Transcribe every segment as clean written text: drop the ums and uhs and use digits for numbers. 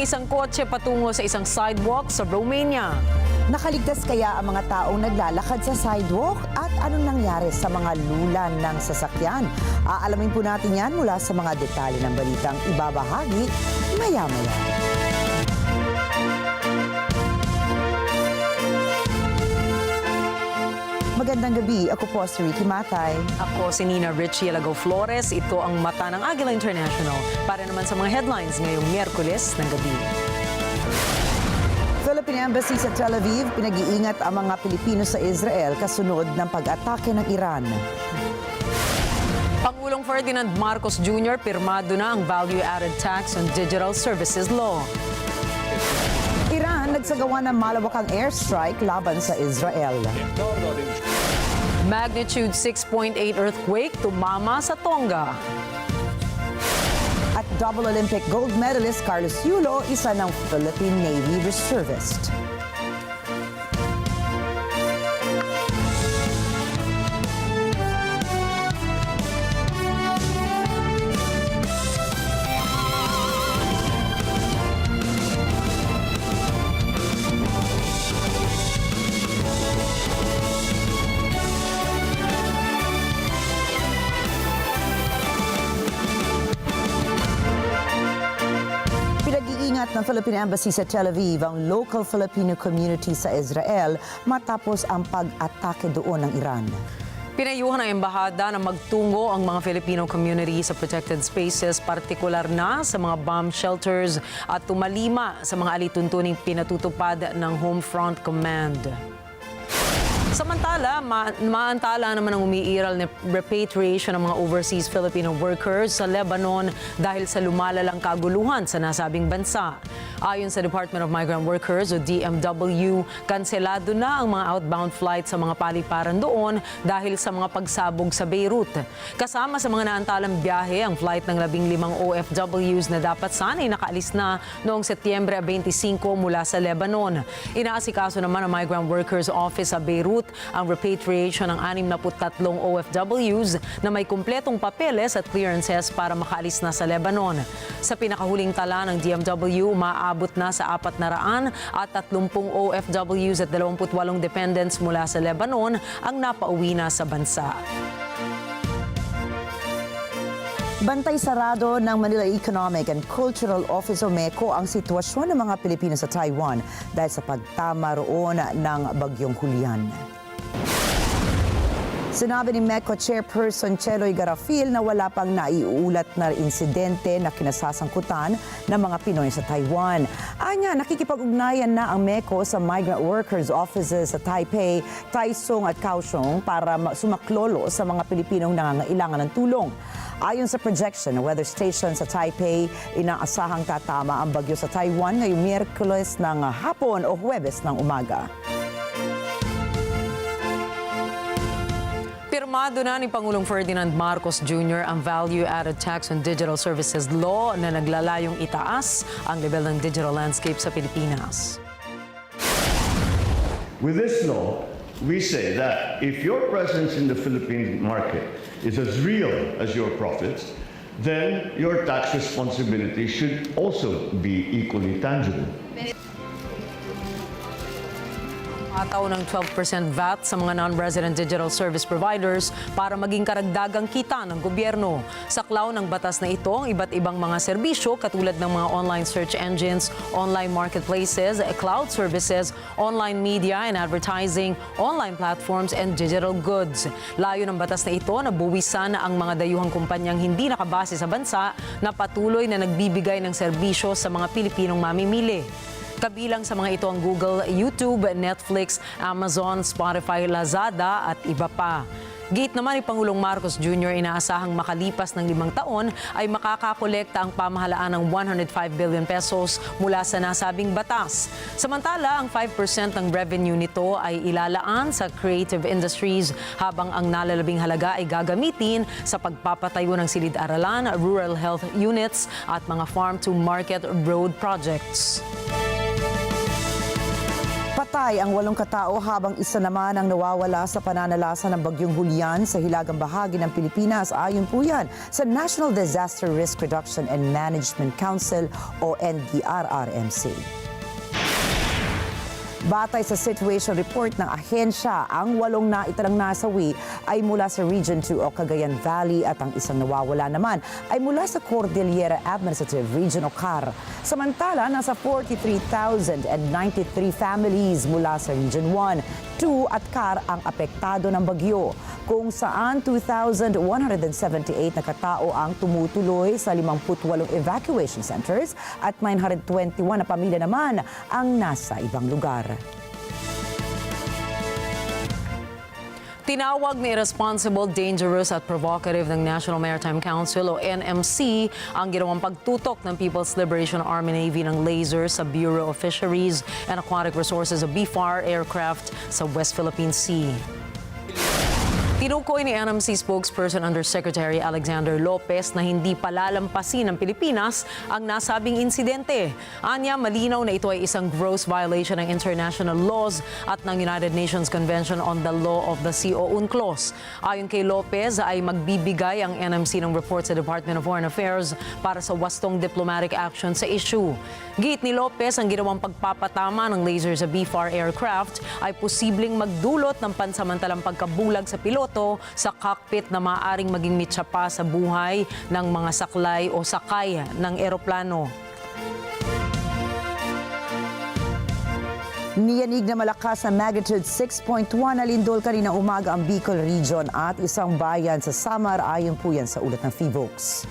isang kotse patungo sa isang sidewalk sa Romania. Nakaligtas kaya ang mga taong naglalakad sa sidewalk at anong nangyari sa mga lulan ng sasakyan? Aalamin po natin yan mula sa mga detalye ng balitang ibabahagi maya-maya. Magandang gabi, ako po si Rikki Mathay. Ako si Rikki Alagao Flores. Ito ang mata ng Agila International para naman sa mga headlines ngayong Miyerkules ng gabi. Philippine Embassy sa Tel Aviv, pinag-iingat ang mga Pilipino sa Israel kasunod ng pag-atake ng Iran. Pangulong Ferdinand Marcos Jr. pirmado na ang Value-Added Tax on Digital Services Law. Iran nagsagawa ng malawakang airstrike laban sa Israel. Magnitude 6.8 earthquake tumama sa Tonga. At double Olympic gold medalist Carlos Yulo, isa ng Philippine Navy reservist. Pinag-iingat ng Philippine Embassy sa Tel Aviv ang local Filipino community sa Israel matapos ang pag-atake doon ng Iran. Pinayuhan ng embahada na magtungo ang mga Filipino community sa protected spaces, partikular na sa mga bomb shelters at tumalima sa mga alituntuning pinatutupad ng Home Front Command. Samantala, maantala naman ang umiiral na repatriation ng mga overseas Filipino workers sa Lebanon dahil sa lumalalang kaguluhan sa nasabing bansa. Ayon sa Department of Migrant Workers o DMW, kanselado na ang mga outbound flights sa mga paliparan doon dahil sa mga pagsabog sa Beirut. Kasama sa mga naantalang biyahe ang flight ng 15 OFWs na dapat sana'y nakaalis na noong Setyembre 25 mula sa Lebanon. Inaasikaso naman ang Migrant Workers Office sa Beirut ang repatriation ng 63 OFWs na may kumpletong papeles at clearances para makaalis na sa Lebanon. Sa pinakahuling tala ng DMW, maabot na sa 430 OFWs at 28 dependents mula sa Lebanon ang napauwi na sa bansa. Bantay sarado ng Manila Economic and Cultural Office o MECO ang sitwasyon ng mga Pilipino sa Taiwan dahil sa pagtama roon ng bagyong Julian. Sinabi ni MECO Chairperson Cheloy Garafil na wala pang naiulat na insidente na kinasasangkutan ng mga Pinoy sa Taiwan. Anya, nakikipag-ugnayan na ang MECO sa migrant workers offices sa Taipei, Taichung at Kaohsiung para sumaklolo sa mga Pilipinong nangangailangan ng tulong. Ayon sa projection ng weather station sa Taipei, inaasahang tatama ang bagyo sa Taiwan ngayong Miyerkules ng hapon o Huwebes ng umaga. Pirmado na ni Pangulong Ferdinand Marcos Jr. ang Value-Added Tax on Digital Services Law na naglalayong itaas ang level ng digital landscape sa Pilipinas. With this law, we say that if your presence in the Philippine market is as real as your profits, then your tax responsibility should also be equally tangible. Ataw ng 12% VAT sa mga non-resident digital service providers para maging karagdagang kita ng gobyerno. Saklaw ng batas na ito ang iba't ibang mga serbisyo katulad ng mga online search engines, online marketplaces, cloud services, online media and advertising, online platforms, and digital goods. Layo ng batas na ito na buwisan ang mga dayuhang kumpanyang hindi nakabase sa bansa na patuloy na nagbibigay ng serbisyo sa mga Pilipinong mamimili. Kabilang sa mga ito ang Google, YouTube, Netflix, Amazon, Spotify, Lazada at iba pa. Gate naman ni Pangulong Marcos Jr. inaasahang makalipas ng 5 taon ay makakakolekta ang pamahalaan ng 105 billion pesos mula sa nasabing batas. Samantala, ang 5% ng revenue nito ay ilalaan sa creative industries habang ang nalalabing halaga ay gagamitin sa pagpapatayo ng silid-aralan, rural health units at mga farm-to-market road projects. Patay ang 8 katao habang isa naman ang nawawala sa pananalasa ng bagyong Julian sa hilagang bahagi ng Pilipinas. Ayon po yan sa National Disaster Risk Reduction and Management Council o NDRRMC. Batay sa situation report ng ahensya, ang 8 naitalang nasawi ay mula sa Region 2 o Cagayan Valley at ang isang nawawala naman ay mula sa Cordillera Administrative Region o CAR. Samantala, nasa 43,093 families mula sa Region 1, 2 at CAR ang apektado ng bagyo, kung saan 2,178 na katao ang tumutuloy sa 58 evacuation centers at 921 na pamilya naman ang nasa ibang lugar. Tinawag na irresponsible, dangerous at provocative ng National Maritime Council o NMC ang ginawang pagtutok ng People's Liberation Army Navy ng laser sa Bureau of Fisheries and Aquatic Resources o BFAR aircraft sa West Philippine Sea. Tinukoy ni NMC spokesperson Undersecretary Alexander Lopez na hindi palalampasin ng Pilipinas ang nasabing insidente. Anya, malinaw na ito ay isang gross violation ng international laws at ng United Nations Convention on the Law of the Sea o UNCLOS. Ayon kay Lopez, ay magbibigay ang NMC ng report sa Department of Foreign Affairs para sa wastong diplomatic action sa issue. Giit ni Lopez, ang ginawang pagpapatama ng laser sa BFAR aircraft ay posibleng magdulot ng pansamantalang pagkabulag sa piloto sa cockpit na maaaring maging mitsa pa sa buhay ng mga saklay o sakay ng eroplano. Niyanig na malakas na magnitude 6.1 na lindol kanina umaga ang Bicol Region at isang bayan sa Samar, ayon po yan sa ulat ng PHIVOLCS.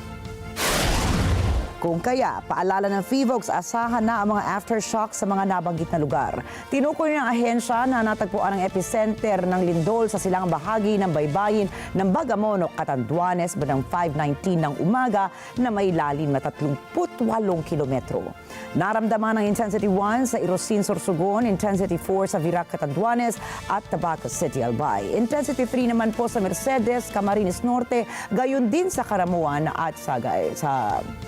Kung kaya, paalala ng PHIVOLCS, asahan na ang mga aftershock sa mga nabanggit na lugar. Tinukoy ng ahensya na natagpuan ang epicenter ng lindol sa silangang bahagi ng baybayin ng Bagamono, Catanduanes, bandang 5:19 ng umaga na may lalim na 38 kilometro. Naramdaman ng Intensity 1 sa Irosin, Sorsogon, Intensity 4 sa Virac, Catanduanes at Tabaco City, Albay. Intensity 3 naman po sa Mercedes, Camarines Norte, gayon din sa Caramuan at sa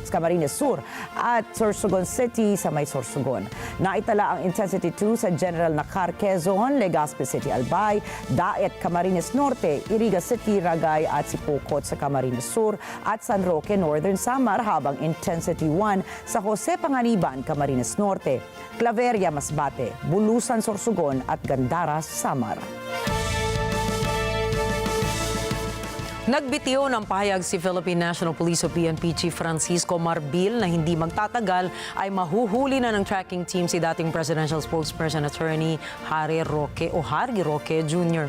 Camarines Sur at Sorsogon City sa may Sorsogon. Naitala ang Intensity 2 sa General Nacar, Quezon, Legazpi City, Albay, Daet, Camarines Norte, Iriga City, Ragay at Sipocot sa Camarines Sur at San Roque, Northern Samar, habang Intensity 1 sa Jose Panganiban, Camarines Norte, Claveria, Masbate, Bulusan, Sorsogon at Gandaras, Samar. Nagbitiw ng pahayag si Philippine National Police o PNP Chief Francisco Marbil na hindi magtatagal ay mahuhuli na ng tracking team si dating Presidential Spokesperson Attorney Harry Roque Jr.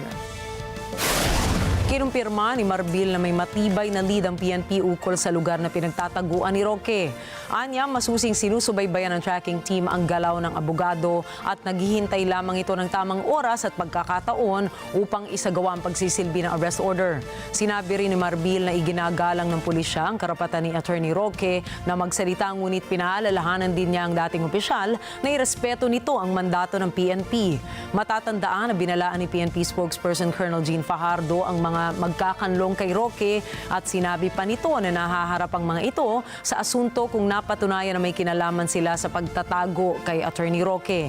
Kinumpirma ni Marbil na may matibay na lead ang PNP ukol sa lugar na pinagtataguan ni Roque. Anya, masusing sinusubaybayan ng tracking team ang galaw ng abogado at naghihintay lamang ito ng tamang oras at pagkakataon upang isagawa ang pagsisilbi ng arrest order. Sinabi rin ni Marbil na iginagalang ng pulisya ang karapatan ni Attorney Roque na magsalita, ngunit pinaalalahanan din niya ang dating opisyal na irespeto nito ang mandato ng PNP. Matatandaan na binalaan ni PNP spokesperson Colonel Jean Fajardo ang mga magkakanlong kay Roque at sinabi pa nito na nahaharap ang mga ito sa asunto kung napatunayan na may kinalaman sila sa pagtatago kay Attorney Roque.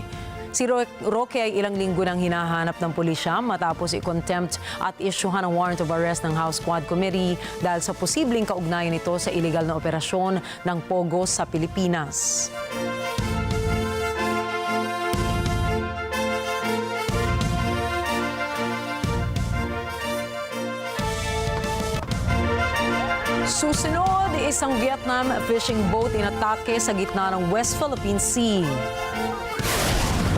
Si Roque ay ilang linggo nang hinahanap ng pulisya matapos i-contempt at isyuhan ang warrant of arrest ng House Quad Committee dahil sa posibleng kaugnayan nito sa illegal na operasyon ng Pogo sa Pilipinas. Susunod, isang Vietnam fishing boat inatake sa gitna ng West Philippine Sea.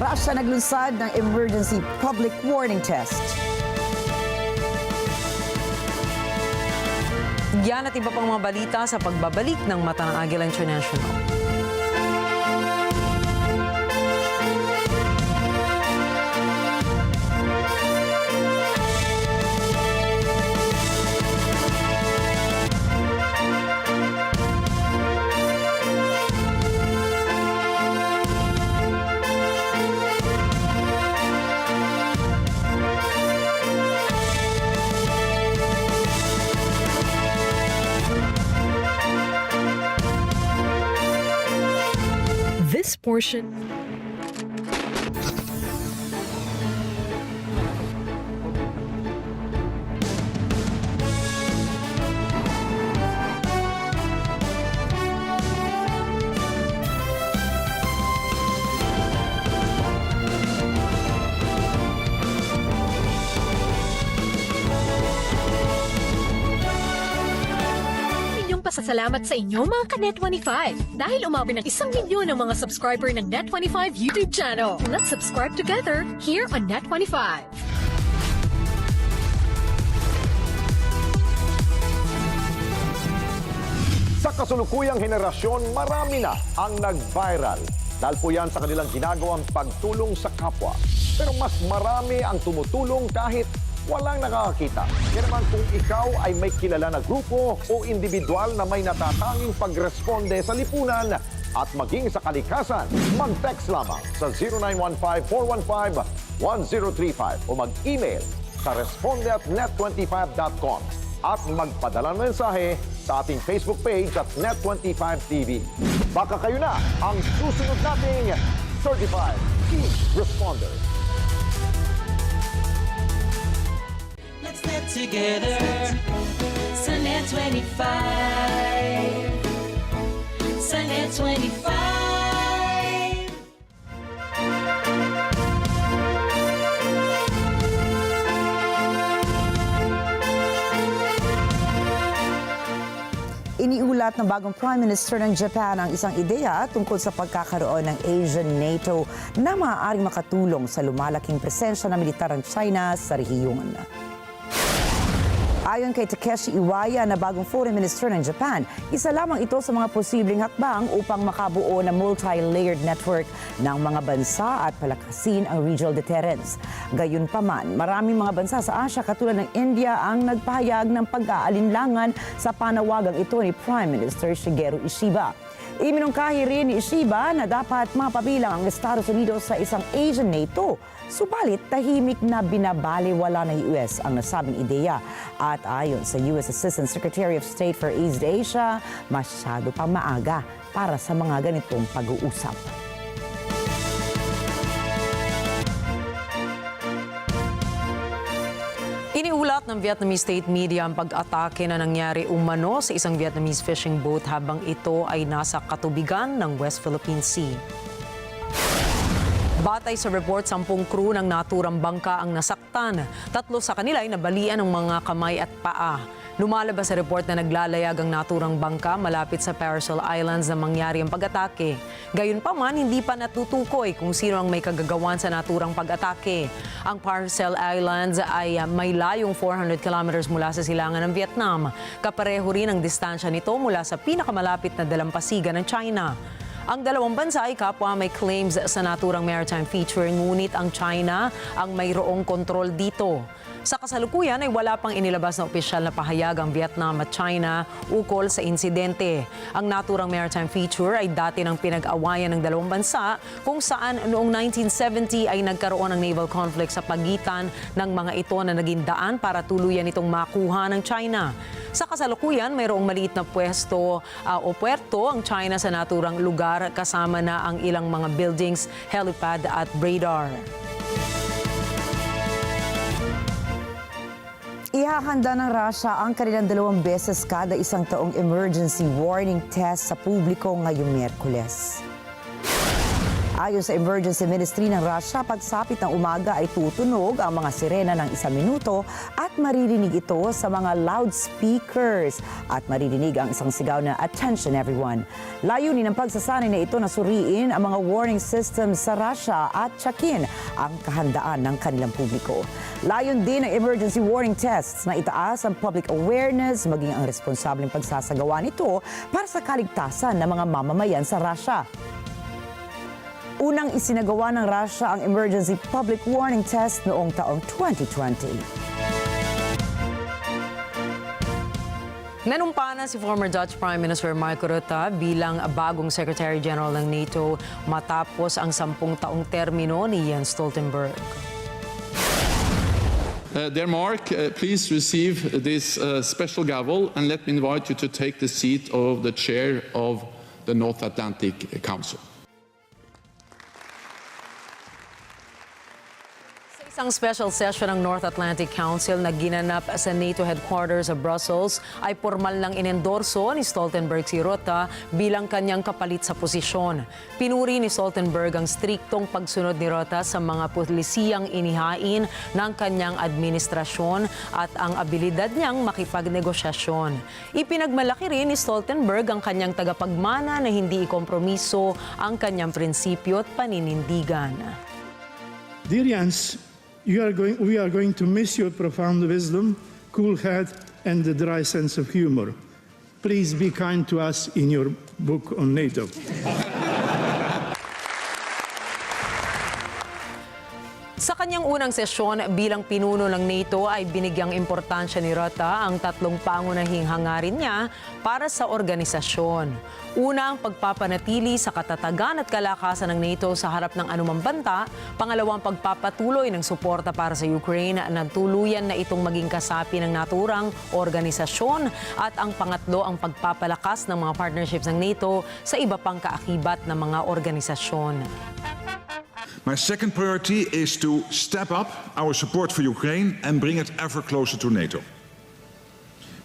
Russia naglunsad ng emergency public warning test. Yan at iba pang mga balita sa pagbabalik ng Mata ng Agila International. This portion pasasalamat sa inyo mga ka-Net25 dahil umabot ng 1 milyon ang mga subscriber ng Net25 YouTube channel. Let's subscribe together here on Net25. Sa kasulukuyang henerasyon, marami na ang nag-viral. Dahil po yan sa kanilang ginagawang pagtulong sa kapwa. Pero mas marami ang tumutulong kahit walang nakakakita. Kaya naman kung ikaw ay may kilala na grupo o individual na may natatanging pagresponde sa lipunan at maging sa kalikasan, mag-text lamang sa 0915-415-1035 o mag-email sa responde@net25.com at magpadala ng mensahe sa ating Facebook page at Net25TV. Baka kayo na ang susunod nating Certified Key Responder. Let's net together. Sa Net25. Sa Net25. Iniulat ng bagong Prime Minister ng Japan ang isang ideya tungkol sa pagkakaroon ng Asian NATO na maaaring makatulong sa lumalaking presensya ng militar ng China sa rehiyon. Ayon kay Takeshi Iwaya na bagong Foreign Minister ng Japan, isa lamang ito sa mga posibleng hakbang upang makabuo na multi-layered network ng mga bansa at palakasin ang regional deterrence. Gayunpaman, maraming mga bansa sa Asia katulad ng India ang nagpahayag ng pag-aalinlangan sa panawagang ito ni Prime Minister Shigeru Ishiba. Iminungkahi rin ni Ishiba na dapat mapabilang ang Estados Unidos sa isang Asian NATO. Subalit, tahimik na binabaliwala ng US ang nasabing ideya. At ayon sa US Assistant Secretary of State for East Asia, masyado pang maaga para sa mga ganitong pag-uusap. Iniulat ng Vietnamese state media ang pag-atake na nangyari umano sa isang Vietnamese fishing boat habang ito ay nasa katubigan ng West Philippine Sea. Batay sa report, 10 crew ng naturang bangka ang nasaktan. 3 sa kanila ay nabalian ng mga kamay at paa. Lumalabas sa report na naglalayag ang naturang bangka malapit sa Paracel Islands na mangyari ang pag-atake. Gayunpaman, hindi pa natutukoy kung sino ang may kagagawan sa naturang pag-atake. Ang Paracel Islands ay may layong 400 kilometers mula sa silangan ng Vietnam. Kapareho rin ang distansya nito mula sa pinakamalapit na dalampasigan ng China. Ang dalawang bansa ay kapwa may claims sa naturang maritime feature, ngunit ang China ang mayroong kontrol dito. Sa kasalukuyan ay wala pang inilabas na opisyal na pahayag ang Vietnam at China ukol sa insidente. Ang naturang maritime feature ay dati ng pinag-awayan ng dalawang bansa kung saan noong 1970 ay nagkaroon ng naval conflict sa pagitan ng mga ito na naging daan para tuluyan itong makuha ng China. Sa kasalukuyan, mayroong maliit na pwesto o puerto ang China sa naturang lugar kasama na ang ilang mga buildings, helipad at radar. Ihahanda ng Russia ang kanilang 2 beses kada isang taong emergency warning test sa publiko ngayong Miyerkules. Ayon sa Emergency Ministry ng Russia, pagsapit ng umaga ay tutunog ang mga sirena ng 1 minuto at maririnig ito sa mga loudspeakers at maririnig ang isang sigaw na "Attention everyone." Layunin ng pagsasanay na ito na suriin ang mga warning systems sa Russia at tsakin ang kahandaan ng kanilang publiko. Layon din ng emergency warning tests na itaas ang public awareness maging ang responsableng pagsasagawa nito para sa kaligtasan ng mga mamamayan sa Russia. Unang isinagawa ng Russia ang emergency public warning test noong taong 2020. Nanumpana si former Dutch Prime Minister Mark Rutte bilang bagong Secretary General ng NATO matapos ang 10 taong termino ni Jens Stoltenberg. Dear Mark, please receive this special gavel and let me invite you to take the seat of the chair of the North Atlantic Council. Sa Isang special session ng North Atlantic Council na ginanap sa NATO headquarters sa Brussels ay formal nang inendorso ni Stoltenberg si Rota bilang kanyang kapalit sa posisyon. Pinuri ni Stoltenberg ang striktong pagsunod ni Rota sa mga pulisiyang inihain ng kanyang administrasyon at ang abilidad niyang makipagnegosasyon. Ipinagmalaki rin ni Stoltenberg ang kanyang tagapagmana na hindi ikompromiso ang kanyang prinsipyo at paninindigan. Dear Jens, we are going to miss your profound wisdom, cool head, and the dry sense of humor. Please be kind to us in your book on NATO. Sa kanyang unang sesyon bilang pinuno ng NATO ay binigyang importansya ni Rota ang tatlong pangunahing hangarin niya para sa organisasyon. Una, ang pagpapanatili sa katatagan at kalakasan ng NATO sa harap ng anumang banta. Pangalawang, pagpapatuloy ng suporta para sa Ukraine na tuluyan na itong maging kasapi ng naturang organisasyon. At ang pangatlo, ang pagpapalakas ng mga partnerships ng NATO sa iba pang kaakibat ng mga organisasyon. My second priority is to step up our support for Ukraine and bring it ever closer to NATO.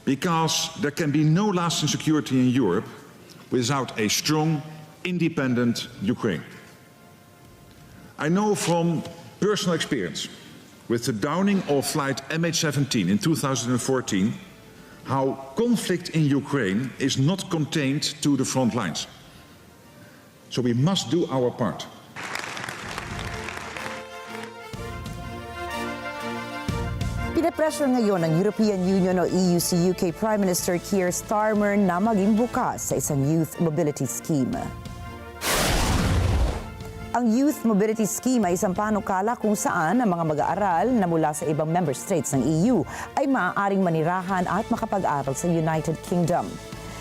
Because there can be no lasting security in Europe without a strong, independent Ukraine. I know from personal experience with the downing of flight MH17 in 2014 how conflict in Ukraine is not contained to the front lines. So we must do our part. Pinapressure ngayon ng European Union o EU si UK Prime Minister Keir Starmer na maging bukas sa isang youth mobility scheme. Ang Youth Mobility Scheme ay isang panukala kung saan ang mga mag-aaral na mula sa ibang member states ng EU ay maaaring manirahan at makapag-aral sa United Kingdom.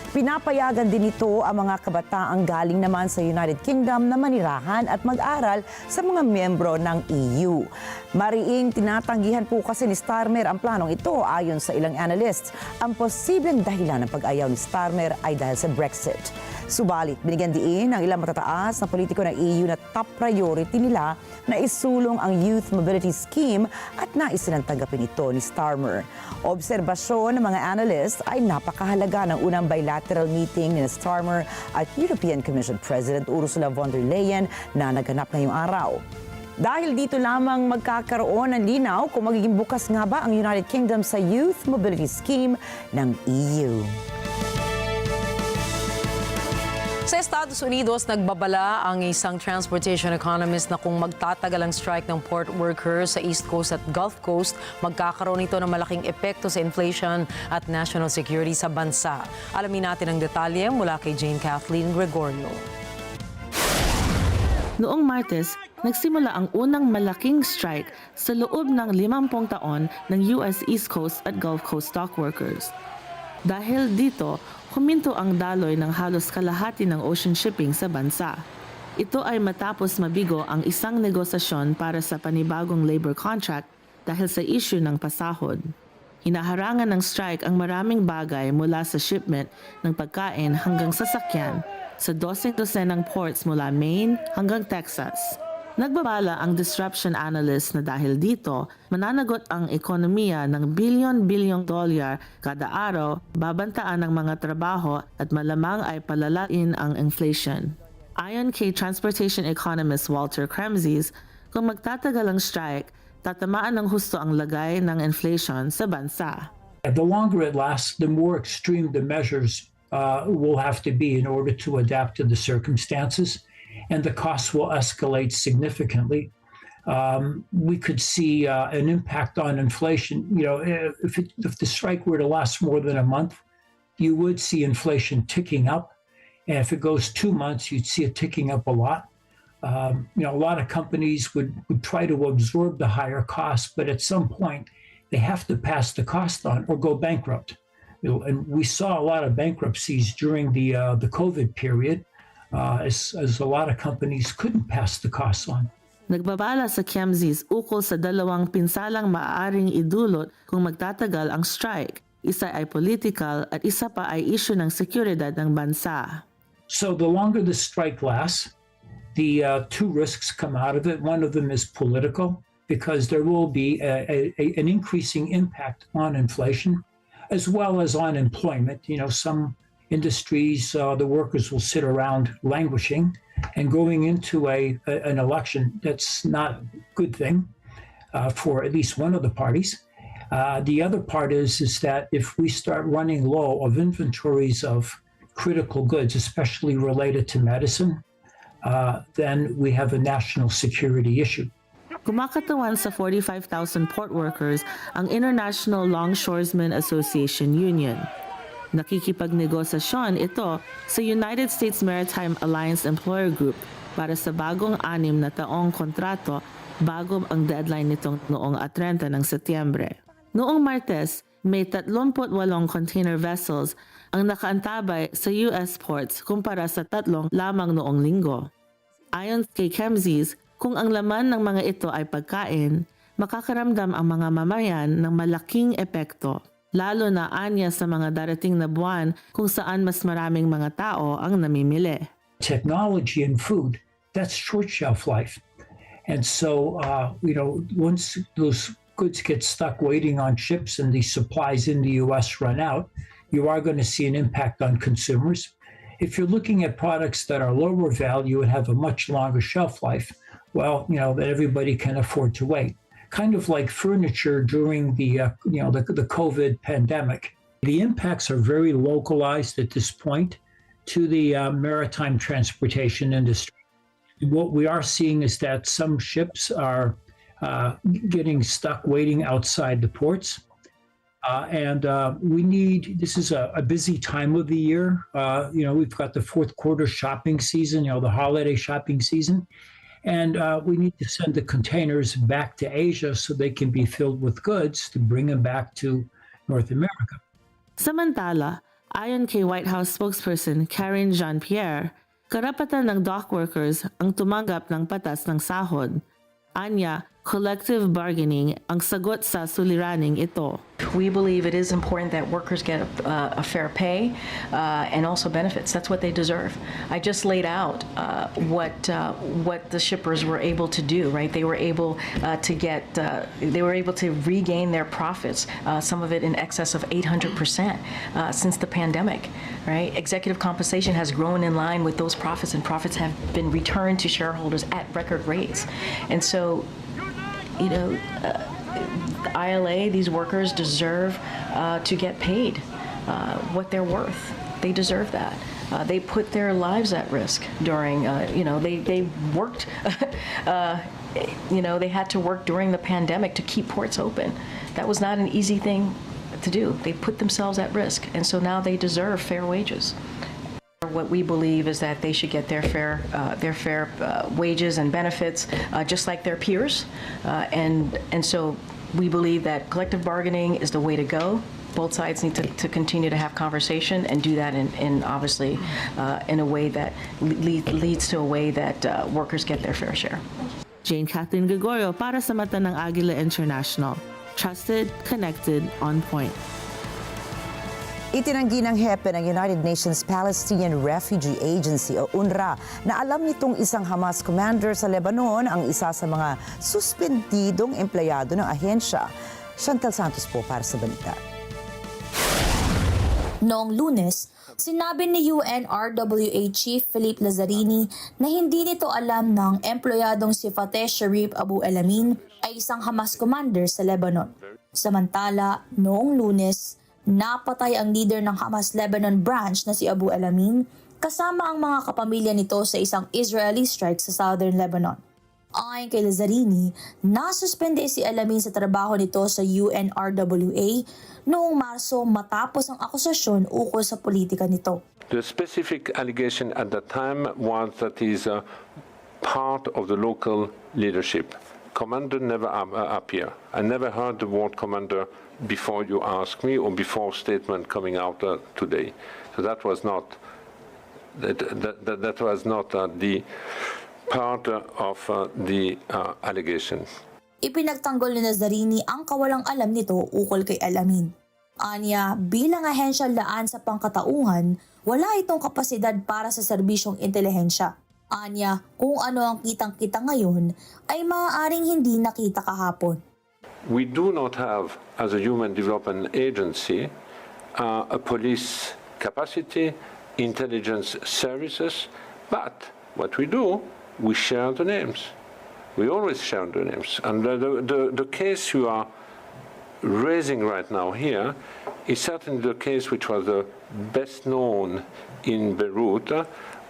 Pinapayagan din ito ang mga kabataang galing naman sa United Kingdom na manirahan at mag-aral sa mga miyembro ng EU. Mariing tinatanggihan po kasi ni Starmer ang planong ito ayon sa ilang analysts. Ang posibleng dahilan ng pag-ayaw ni Starmer ay dahil sa Brexit. Subalit, binigyan diin ng ilang matataas na politiko ng EU na top priority nila na isulong ang Youth Mobility Scheme at nais silang tanggapin ito ni Starmer. Obserbasyon ng mga analysts ay napakahalaga ng unang bilateral meeting ni Starmer at European Commission President Ursula von der Leyen na naganap ngayong araw. Dahil dito lamang magkakaroon ng linaw kung magiging bukas nga ba ang United Kingdom sa Youth Mobility Scheme ng EU. Sa Estados Unidos, nagbabala ang isang transportation economist na kung magtatagal ang strike ng port workers sa East Coast at Gulf Coast, magkakaroon ito ng malaking epekto sa inflation at national security sa bansa. Alamin natin ang detalye mula kay Jane Kathleen Gregorio. Noong Martes, nagsimula ang unang malaking strike sa loob ng 50 taon ng US East Coast at Gulf Coast dock workers. Dahil dito, huminto ang daloy ng halos kalahati ng ocean shipping sa bansa. Ito ay matapos mabigo ang isang negosasyon para sa panibagong labor contract dahil sa issue ng pasahod. Hinaharangan ng strike ang maraming bagay mula sa shipment ng pagkain hanggang sasakyan sa 12-dosenang ports mula Maine hanggang Texas. Nagbabala ang disruption analyst na dahil dito, mananagot ang ekonomiya ng bilyon-bilyong dolyar kada araw, babantaan ng mga trabaho at malamang ay palalain ang inflation. Ayon kay transportation economist Walter Kremzis, kung magtatagal ang strike, tatamaan ng husto ang lagay ng inflation sa bansa. The longer it lasts, the more extreme the measures will have to be in order to adapt to the circumstances. And the costs will escalate significantly. We could see an impact on inflation. You know, if the strike were to last more than a month, you would see inflation ticking up. And if it goes 2 months, you'd see it ticking up a lot. You know, a lot of companies would try to absorb the higher costs, but at some point, they have to pass the cost on or go bankrupt. You know, and we saw a lot of bankruptcies during the COVID period. As a lot of companies couldn't pass the costs on. Nagbabala sa Kremzis ukol sa dalawang pinsalang maaaring idulot kung magtatagal ang strike. Isa ay political at isa pa ay issue ng seguridad ng bansa. So the longer the strike lasts, the two risks come out of it. One of them is political. because there will be an increasing impact on inflation as well as on employment. Some industries, the workers will sit around languishing, and going into an election, that's not a good thing for at least one of the parties. The other part is that if we start running low of inventories of critical goods, especially related to medicine, then we have a national security issue. Kumakatawan sa 45,000 port workers ang International Longshoresmen Association Union. Nakikipagnegosasyon ito sa United States Maritime Alliance Employer Group para sa bagong 6 na taong kontrato bago ang deadline nitong noong 30 ng Setyembre. Noong Martes, may 38 container vessels ang nakaantabay sa US ports kumpara sa 3 lamang noong linggo. Ayon kay Kemzis, kung ang laman ng mga ito ay pagkain, makakaramdam ang mga mamayan ng malaking epekto, lalo na anya sa mga darating na buwan kung saan mas maraming mga tao ang namimili. Technology and food, that's short shelf life. And so, once those goods get stuck waiting on ships and the supplies in the U.S. run out, you are going to see an impact on consumers. If you're looking at products that are lower value and have a much longer shelf life, well, that everybody can afford to wait. Kind of like furniture during the COVID pandemic. The impacts are very localized at this point to the maritime transportation industry. What we are seeing is that some ships are getting stuck waiting outside the ports. This is a busy time of the year. We've got the fourth quarter shopping season, the holiday shopping season. And we need to send the containers back to Asia so they can be filled with goods to bring them back to North America. Samantala, ayon kay White House spokesperson Karine Jean-Pierre, karapatan ng dock workers ang tumanggap ng patas ng sahod. Anya, collective bargaining ang sagot sa suliraning ito. We believe it is important that workers get a fair pay and also benefits. That's what they deserve. I just laid out what the shippers were able to do. Right, they were able to regain their profits. Some of it in excess of 800% since the pandemic. Right, executive compensation has grown in line with those profits, and profits have been returned to shareholders at record rates. And so, ILA, these workers deserve to get paid what they're worth. They deserve that. They put their lives at risk during, they worked, they had to work during the pandemic to keep ports open. That was not an easy thing to do. They put themselves at risk, and so now they deserve fair wages. What we believe is that they should get their fair wages and benefits, just like their peers, and so we believe that collective bargaining is the way to go. Both sides need to continue to have conversation and do that in obviously in a way that leads to a way that workers get their fair share. Jane Kathleen Gregorio para sa mata ng Agila International. Trusted, connected, on point. Itinanggi ng hepe ng United Nations Palestinian Refugee Agency o UNRWA na alam nitong isang Hamas commander sa Lebanon ang isa sa mga suspendidong empleyado ng ahensya. Chantal Santos po para sa balita. Noong Lunes, sinabi ni UNRWA Chief Philippe Lazzarini na hindi nito alam ng empleyadong si Fateh Sharif Abu Elamin ay isang Hamas commander sa Lebanon. Samantala, noong Lunes, napatay ang leader ng Hamas Lebanon branch na si Abu Elamin kasama ang mga kapamilya nito sa isang Israeli strike sa southern Lebanon. Ayon kay Lazzarini, nasuspende si Elamin sa trabaho nito sa UNRWA noong Marso matapos ang akusasyon ukol sa politika nito. The specific allegation at that time was that he is a part of the local leadership. Commander never appear. I never heard the word commander before you asked me or before statement coming out today. So that was not the part of the allegation. Ipinagtanggol ni Lazzarini ang kawalang alam nito ukol kay Elamin. Anya, bilang ahensya laan sa pangkatauhan, wala itong kapasidad para sa serbisyong intelihensya. Anya, kung ano ang kitang-kita ngayon ay maaaring hindi nakita kahapon. We do not have, as a human development agency, a police capacity, intelligence services, but what we do, we share the names. We always share the names. And the case you are raising right now here is certainly the case which was the best known in Beirut,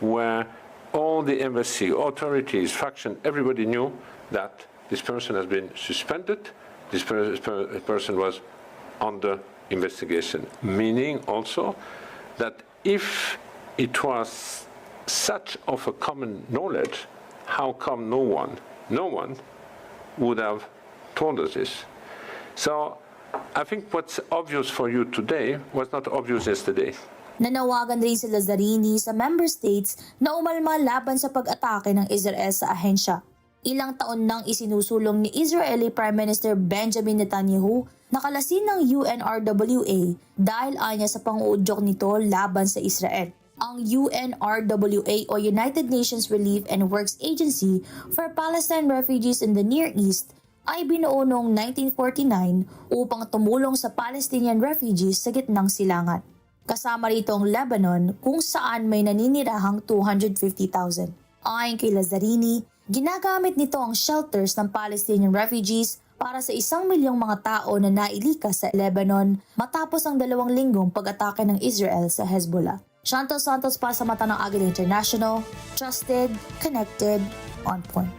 where all the embassy, authorities, faction, everybody knew that this person has been suspended, this person was under investigation, meaning also that if it was such of a common knowledge, how come no one would have told us this? So I think what's obvious for you today was not obvious yesterday. Nanawagan rin si Lazzarini sa member states na umalma laban sa pag-atake ng Israel sa ahensya. Ilang taon nang isinusulong ni Israeli Prime Minister Benjamin Netanyahu na kalasin ng UNRWA dahil anya sa pang-uudyok nito laban sa Israel. Ang UNRWA o United Nations Relief and Works Agency for Palestine Refugees in the Near East ay binuo noong 1949 upang tumulong sa Palestinian refugees sa gitnang silangan. Kasama rito ang Lebanon kung saan may naninirahang 250,000. Ayon kay Lazzarini, ginagamit nito ang shelters ng Palestinian refugees para sa 1 milyong mga tao na nailikas sa Lebanon matapos ang 2 linggong pag-atake ng Israel sa Hezbollah. Chantal Santos para sa mata ng Agila International, trusted, connected, on point.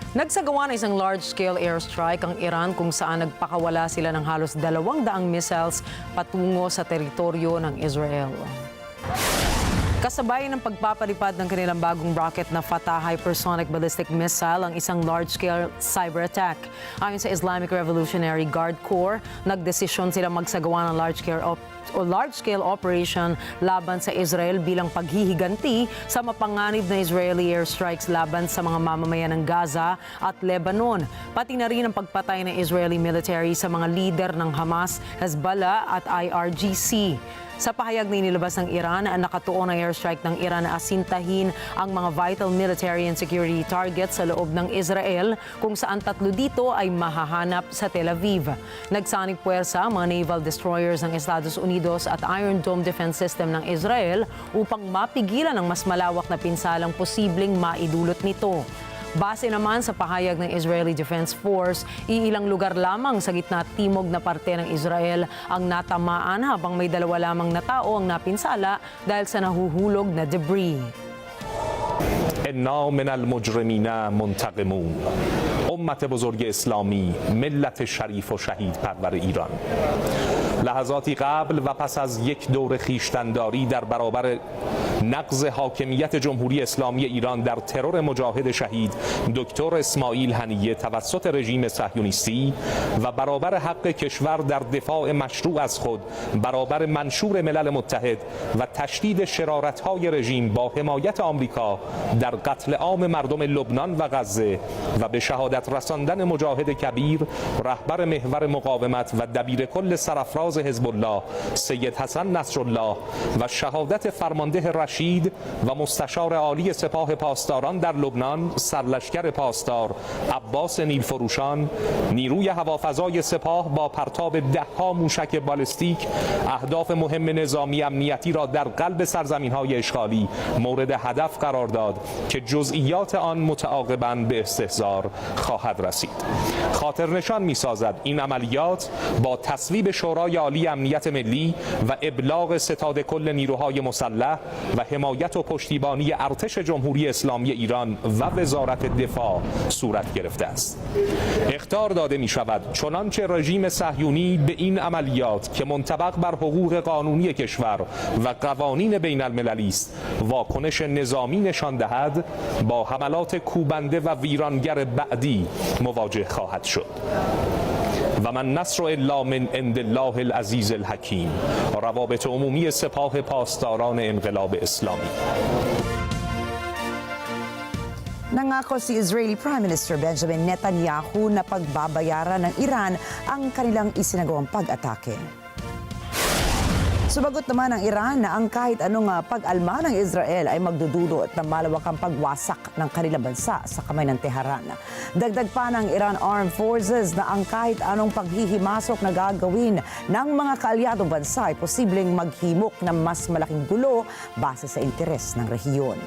Nagsagawa na isang large-scale airstrike ang Iran kung saan nagpakawala sila ng halos 200 missiles patungo sa teritoryo ng Israel. Kasabay ng pagpapalipad ng kanilang bagong rocket na Fatah hypersonic ballistic missile ang isang large-scale cyber attack. Ayon sa Islamic Revolutionary Guard Corps, nagdesisyon sila magsagawa ng large-scale operation laban sa Israel bilang paghihiganti sa mapanganib na Israeli airstrikes laban sa mga mamamayan ng Gaza at Lebanon. Pati na rin ang pagpatay ng Israeli military sa mga leader ng Hamas, Hezbollah at IRGC. Sa pahayag na inilabas ng Iran, nakatuon ang airstrike ng Iran na asintahin ang mga vital military and security targets sa loob ng Israel, kung saan 3 dito ay mahahanap sa Tel Aviv. Nagsanib puwersa ang mga naval destroyers ng Estados Unidos at Iron Dome defense system ng Israel upang mapigilan ang mas malawak na pinsalang posibleng maidulot nito. Base naman sa pahayag ng Israeli Defense Force, iilang lugar lamang sa gitna at timog na parte ng Israel ang natamaan habang may 2 lamang na tao ang napinsala dahil sa nahuhulog na debris. انا من المجرمین منتقمون امت بزرگ اسلامی ملت شریف و شهید پرور ایران لحظاتی قبل و پس از یک دور خویشتن‌داری در برابر نقض حاکمیت جمهوری اسلامی ایران در ترور مجاهد شهید دکتر اسماعیل هنیه توسط رژیم صهیونیستی و برابر حق کشور در دفاع مشروع از خود برابر منشور ملل متحد و تشدید شرارت‌های رژیم با حمایت آمریکا در قتل عام مردم لبنان و غزه و به شهادت رساندن مجاهد کبیر رهبر محور مقاومت و دبیر کل سرافراز حزب الله سید حسن نصرالله و شهادت فرمانده رشید و مستشار عالی سپاه پاسداران در لبنان سرلشکر پاسدار عباس نیلفروشان نیروی هوافضای سپاه با پرتاب 10 موشک بالستیک اهداف مهم نظامی امنیتی را در قلب سرزمین‌های اشغالی مورد هدف قرار داد که جزئیات آن متعاقباً به استحضار خواهد رسید. خاطرنشان می‌سازد این عملیات با تصویب شورای عالی امنیت ملی و ابلاغ ستاد کل نیروهای مسلح و حمایت و پشتیبانی ارتش جمهوری اسلامی ایران و وزارت دفاع صورت گرفته است. اخطار داده می‌شود چنانچه رژیم صهیونی به این عملیات که منطبق بر حقوق قانونی کشور و قوانین بین المللی است واکنش نظامی نشان دهد با حملات کوبنده و ویرانگر بعدی مواجه خواهد شد. و من نصر الا من عند الله العزیز الحکیم روابط عمومی سپاه پاسداران انقلاب اسلامی. Nangako si Israeli Prime Minister Benjamin Netanyahu na pagbabayaran ng Iran ang kanilang isinagawang pag-atake. Sumagot naman ang Iran na ang kahit anong pag-alma ng Israel ay magdudulot ng malawakang pagwasak ng kanilang bansa sa kamay ng Tehran. Dagdag pa ng Iran Armed Forces na ang kahit anong paghihimasok na gagawin ng mga kaalyadong bansa ay posibleng maghimok ng mas malaking gulo base sa interes ng rehiyon.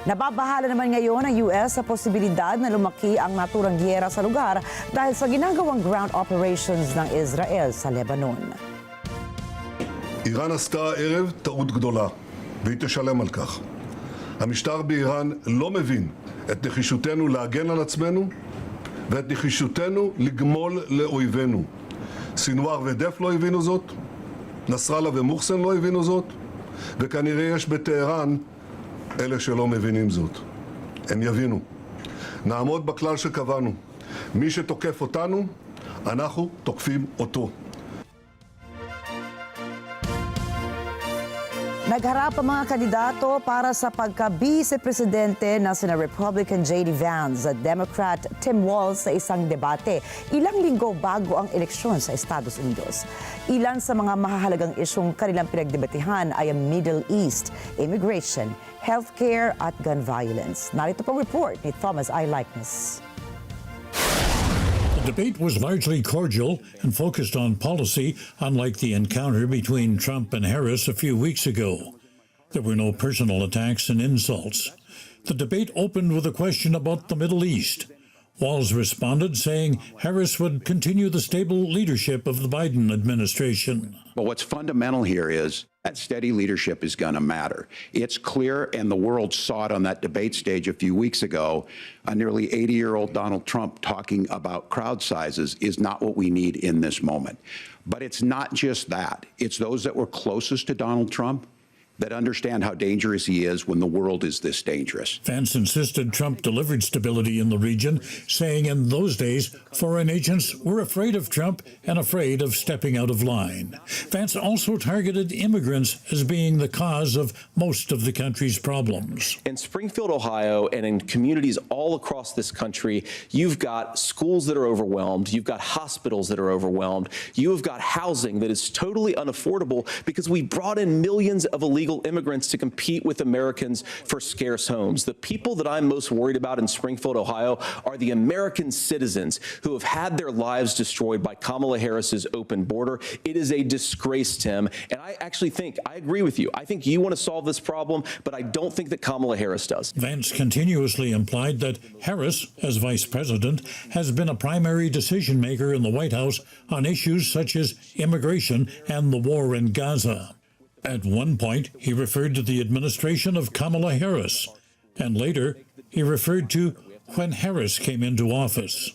Nababahala naman ngayon ang US sa posibilidad na lumaki ang naturang giyera sa lugar dahil sa ginagawang ground operations ng Israel sa Lebanon. איראן עשתה הערב טעות גדולה, והיא תשלם על כך. המשטר באיראן לא מבין את נחישותנו להגן על עצמנו ואת נחישותנו לגמול לאויבינו. סינואר ודף לא הבינו זאת, נסראללה ומוחסן לא הבינו זאת, וכנראה יש בטהרן אלה שלא מבינים זאת. הם יבינו. נעמוד בכלל שקבענו. מי שתוקף אותנו, אנחנו תוקפים אותו. Nagharap ang mga kandidato para sa pagka-vice-presidente na sina Republican J.D. Vance at Democrat Tim Walz sa isang debate ilang linggo bago ang eleksyon sa Estados Unidos. Ilan sa mga mahahalagang isyong kanilang pinagdebatehan ay ang Middle East, immigration, healthcare at gun violence. Narito pong report ni Thomas I. Likeness. The debate was largely cordial and focused on policy, unlike the encounter between Trump and Harris a few weeks ago. There were no personal attacks and insults. The debate opened with a question about the Middle East. Walz responded, saying Harris would continue the stable leadership of the Biden administration. But what's fundamental here is that steady leadership is going to matter. It's clear, and the world saw it on that debate stage a few weeks ago. A nearly 80-year-old Donald Trump talking about crowd sizes is not what we need in this moment. But it's not just that. It's those that were closest to Donald Trump that understand how dangerous he is when the world is this dangerous. Vance insisted Trump delivered stability in the region, saying in those days, foreign agents were afraid of Trump and afraid of stepping out of line. Vance also targeted immigrants as being the cause of most of the country's problems. In Springfield, Ohio, and in communities all across this country, you've got schools that are overwhelmed, you've got hospitals that are overwhelmed, you have got housing that is totally unaffordable because we brought in millions of illegal immigrants to compete with Americans for scarce homes. The people that I'm most worried about in Springfield, Ohio, are the American citizens who have had their lives destroyed by Kamala Harris's open border. It is a disgrace, Tim. And I actually think, I agree with you. I think you want to solve this problem, but I don't think that Kamala Harris does. Vance continuously implied that Harris, as vice president, has been a primary decision maker in the White House on issues such as immigration and the war in Gaza. At one point, he referred to the administration of Kamala Harris, and later he referred to when Harris came into office.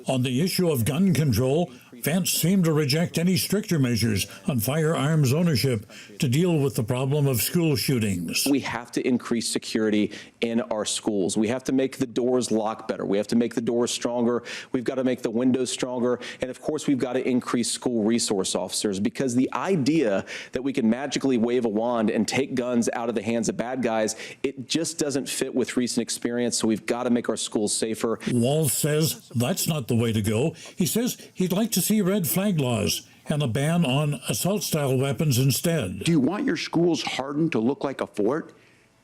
On the issue of gun control, Vance seemed to reject any stricter measures on firearms ownership to deal with the problem of school shootings. We have to increase security in our schools. We have to make the doors lock better. We have to make the doors stronger. We've got to make the windows stronger. And of course, we've got to increase school resource officers, because the idea that we can magically wave a wand and take guns out of the hands of bad guys, it just doesn't fit with recent experience. So we've got to make our schools safer. Walz says that's not the way to go. He says he'd like to see red flag laws and a ban on assault-style weapons instead. Do you want your schools hardened to look like a fort?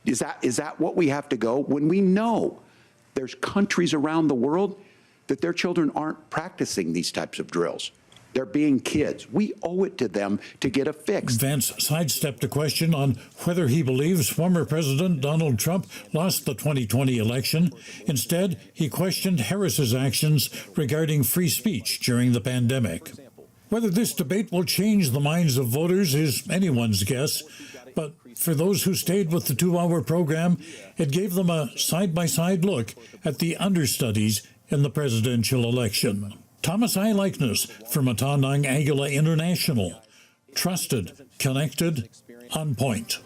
Is that what we have to go? When we know there's countries around the world that their children aren't practicing these types of drills. They're being kids. We owe it to them to get a fix. Vance sidestepped a question on whether he believes former President Donald Trump lost the 2020 election. Instead, he questioned Harris's actions regarding free speech during the pandemic. Whether this debate will change the minds of voters is anyone's guess, but for those who stayed with the 2-hour program, it gave them a side-by-side look at the understudies in the presidential election. Thomas I. Likeness for Mathay Agila International. Trusted, connected, on point.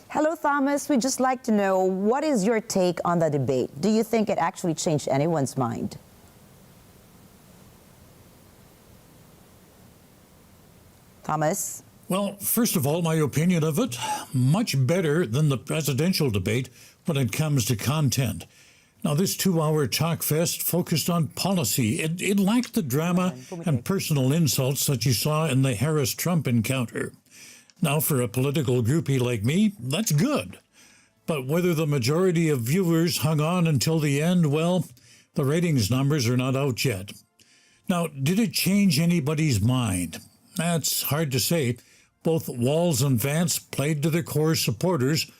Hello, Thomas. We'd just like to know, what is your take on the debate? Do you think it actually changed anyone's mind? Thomas? Well, first of all, my opinion of it, much better than the presidential debate when it comes to content. Now, this 2-hour talk fest focused on policy. It lacked the drama and personal insults that you saw in the Harris-Trump encounter. Now, for a political groupie like me, that's good. But whether the majority of viewers hung on until the end, well, the ratings numbers are not out yet. Now, did it change anybody's mind? That's hard to say. Both Walz and Vance played to their core supporters.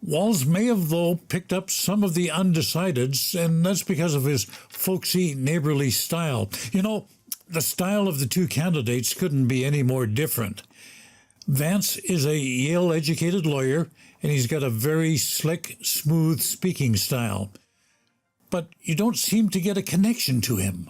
Walz may have, though, picked up some of the undecideds, and that's because of his folksy, neighborly style. You know, the style of the two candidates couldn't be any more different. Vance is a Yale-educated lawyer, and he's got a very slick, smooth speaking style. But you don't seem to get a connection to him.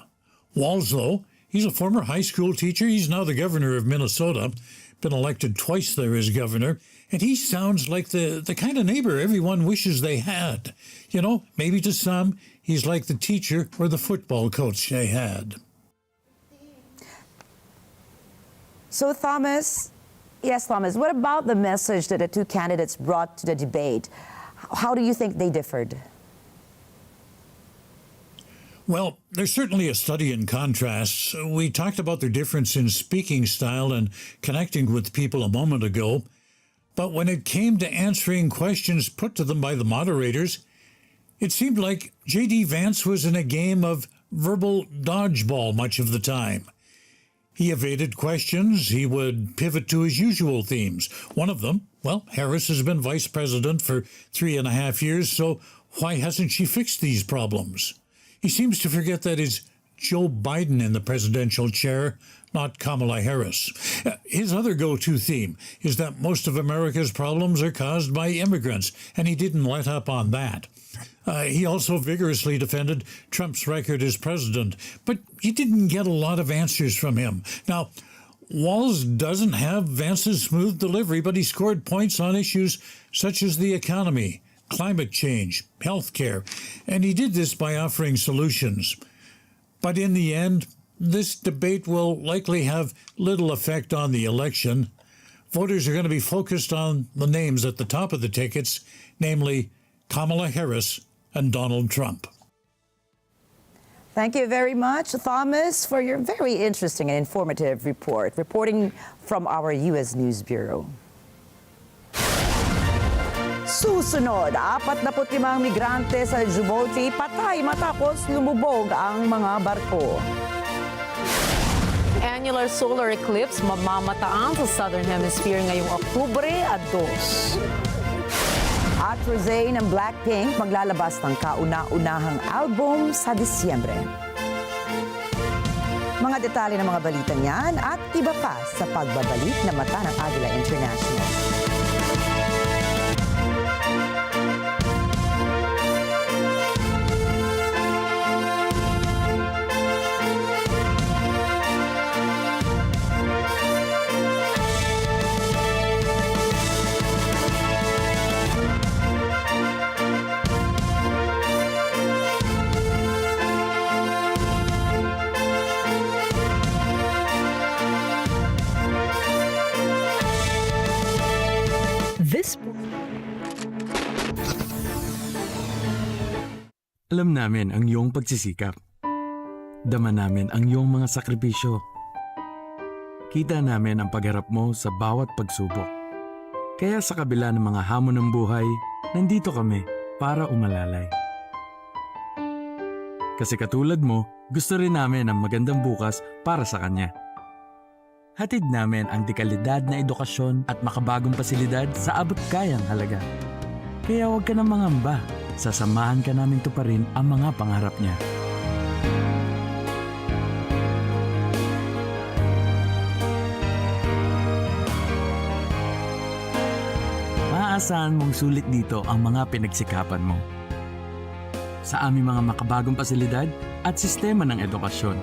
Walz, though, he's a former high school teacher. He's now the governor of Minnesota, been elected twice there as governor, and he sounds like the kind of neighbor everyone wishes they had. You know, maybe to some, he's like the teacher or the football coach they had. So, Thomas, what about the message that the two candidates brought to the debate? How do you think they differed? Well, there's certainly a study in contrasts. We talked about their difference in speaking style and connecting with people a moment ago. But when it came to answering questions put to them by the moderators, it seemed like J.D. Vance was in a game of verbal dodgeball much of the time. He evaded questions. He would pivot to his usual themes. One of them, well, Harris has been vice president for 3.5 years, so why hasn't she fixed these problems? He seems to forget that it's Joe Biden in the presidential chair, not Kamala Harris. His other go-to theme is that most of America's problems are caused by immigrants, and he didn't let up on that. He also vigorously defended Trump's record as president, but you didn't get a lot of answers from him. Now, Walz doesn't have Vance's smooth delivery, but he scored points on issues such as the economy, climate change, healthcare, and he did this by offering solutions. But in the end, this debate will likely have little effect on the election. Voters are going to be focused on the names at the top of the tickets, namely Kamala Harris and Donald Trump. Thank you very much, Thomas, for your very interesting and informative report. Reporting from our U.S. News Bureau. Susunod, 45 migrante sa Djibouti patay matapos lumubog ang mga barko. Annular solar eclipse mamamataan sa Southern Hemisphere ngayong Oktubre at 2. At Rosé ng Blackpink maglalabas ng kauna-unahang album sa Disyembre. Mga detalye ng mga balita niyan at iba pa sa pagbabalik na Mata ng Agila International. Alam namin ang iyong pagsisikap. Dama namin ang iyong mga sakripisyo. Kita namin ang pagharap mo sa bawat pagsubok. Kaya sa kabila ng mga hamon ng buhay, nandito kami para umalalay. Kasi katulad mo, gusto rin namin ang magandang bukas para sa kanya. Hatid namin ang dekalidad na edukasyon at makabagong pasilidad sa abot kayang halaga. Kaya huwag ka nang mangamba. Sasamahan ka namin tuparin ang mga pangarap niya. Maaasahan mong sulit dito ang mga pinagsikapan mo. Sa aming mga makabagong pasilidad at sistema ng edukasyon.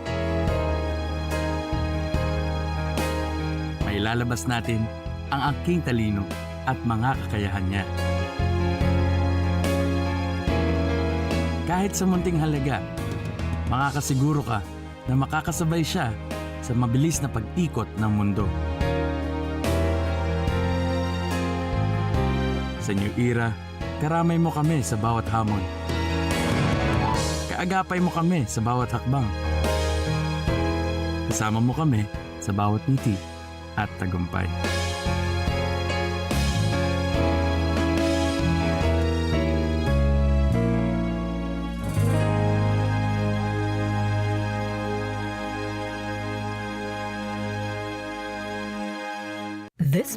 Mailalabas natin ang aking talino at mga kakayahan niya. Kahit sa munting halaga, makakasiguro ka na makakasabay siya sa mabilis na pag-ikot ng mundo. Sa new era, karamay mo kami sa bawat hamon. Kaya agapay mo kami sa bawat hakbang. Kasama mo kami sa bawat ngiti at tagumpay. This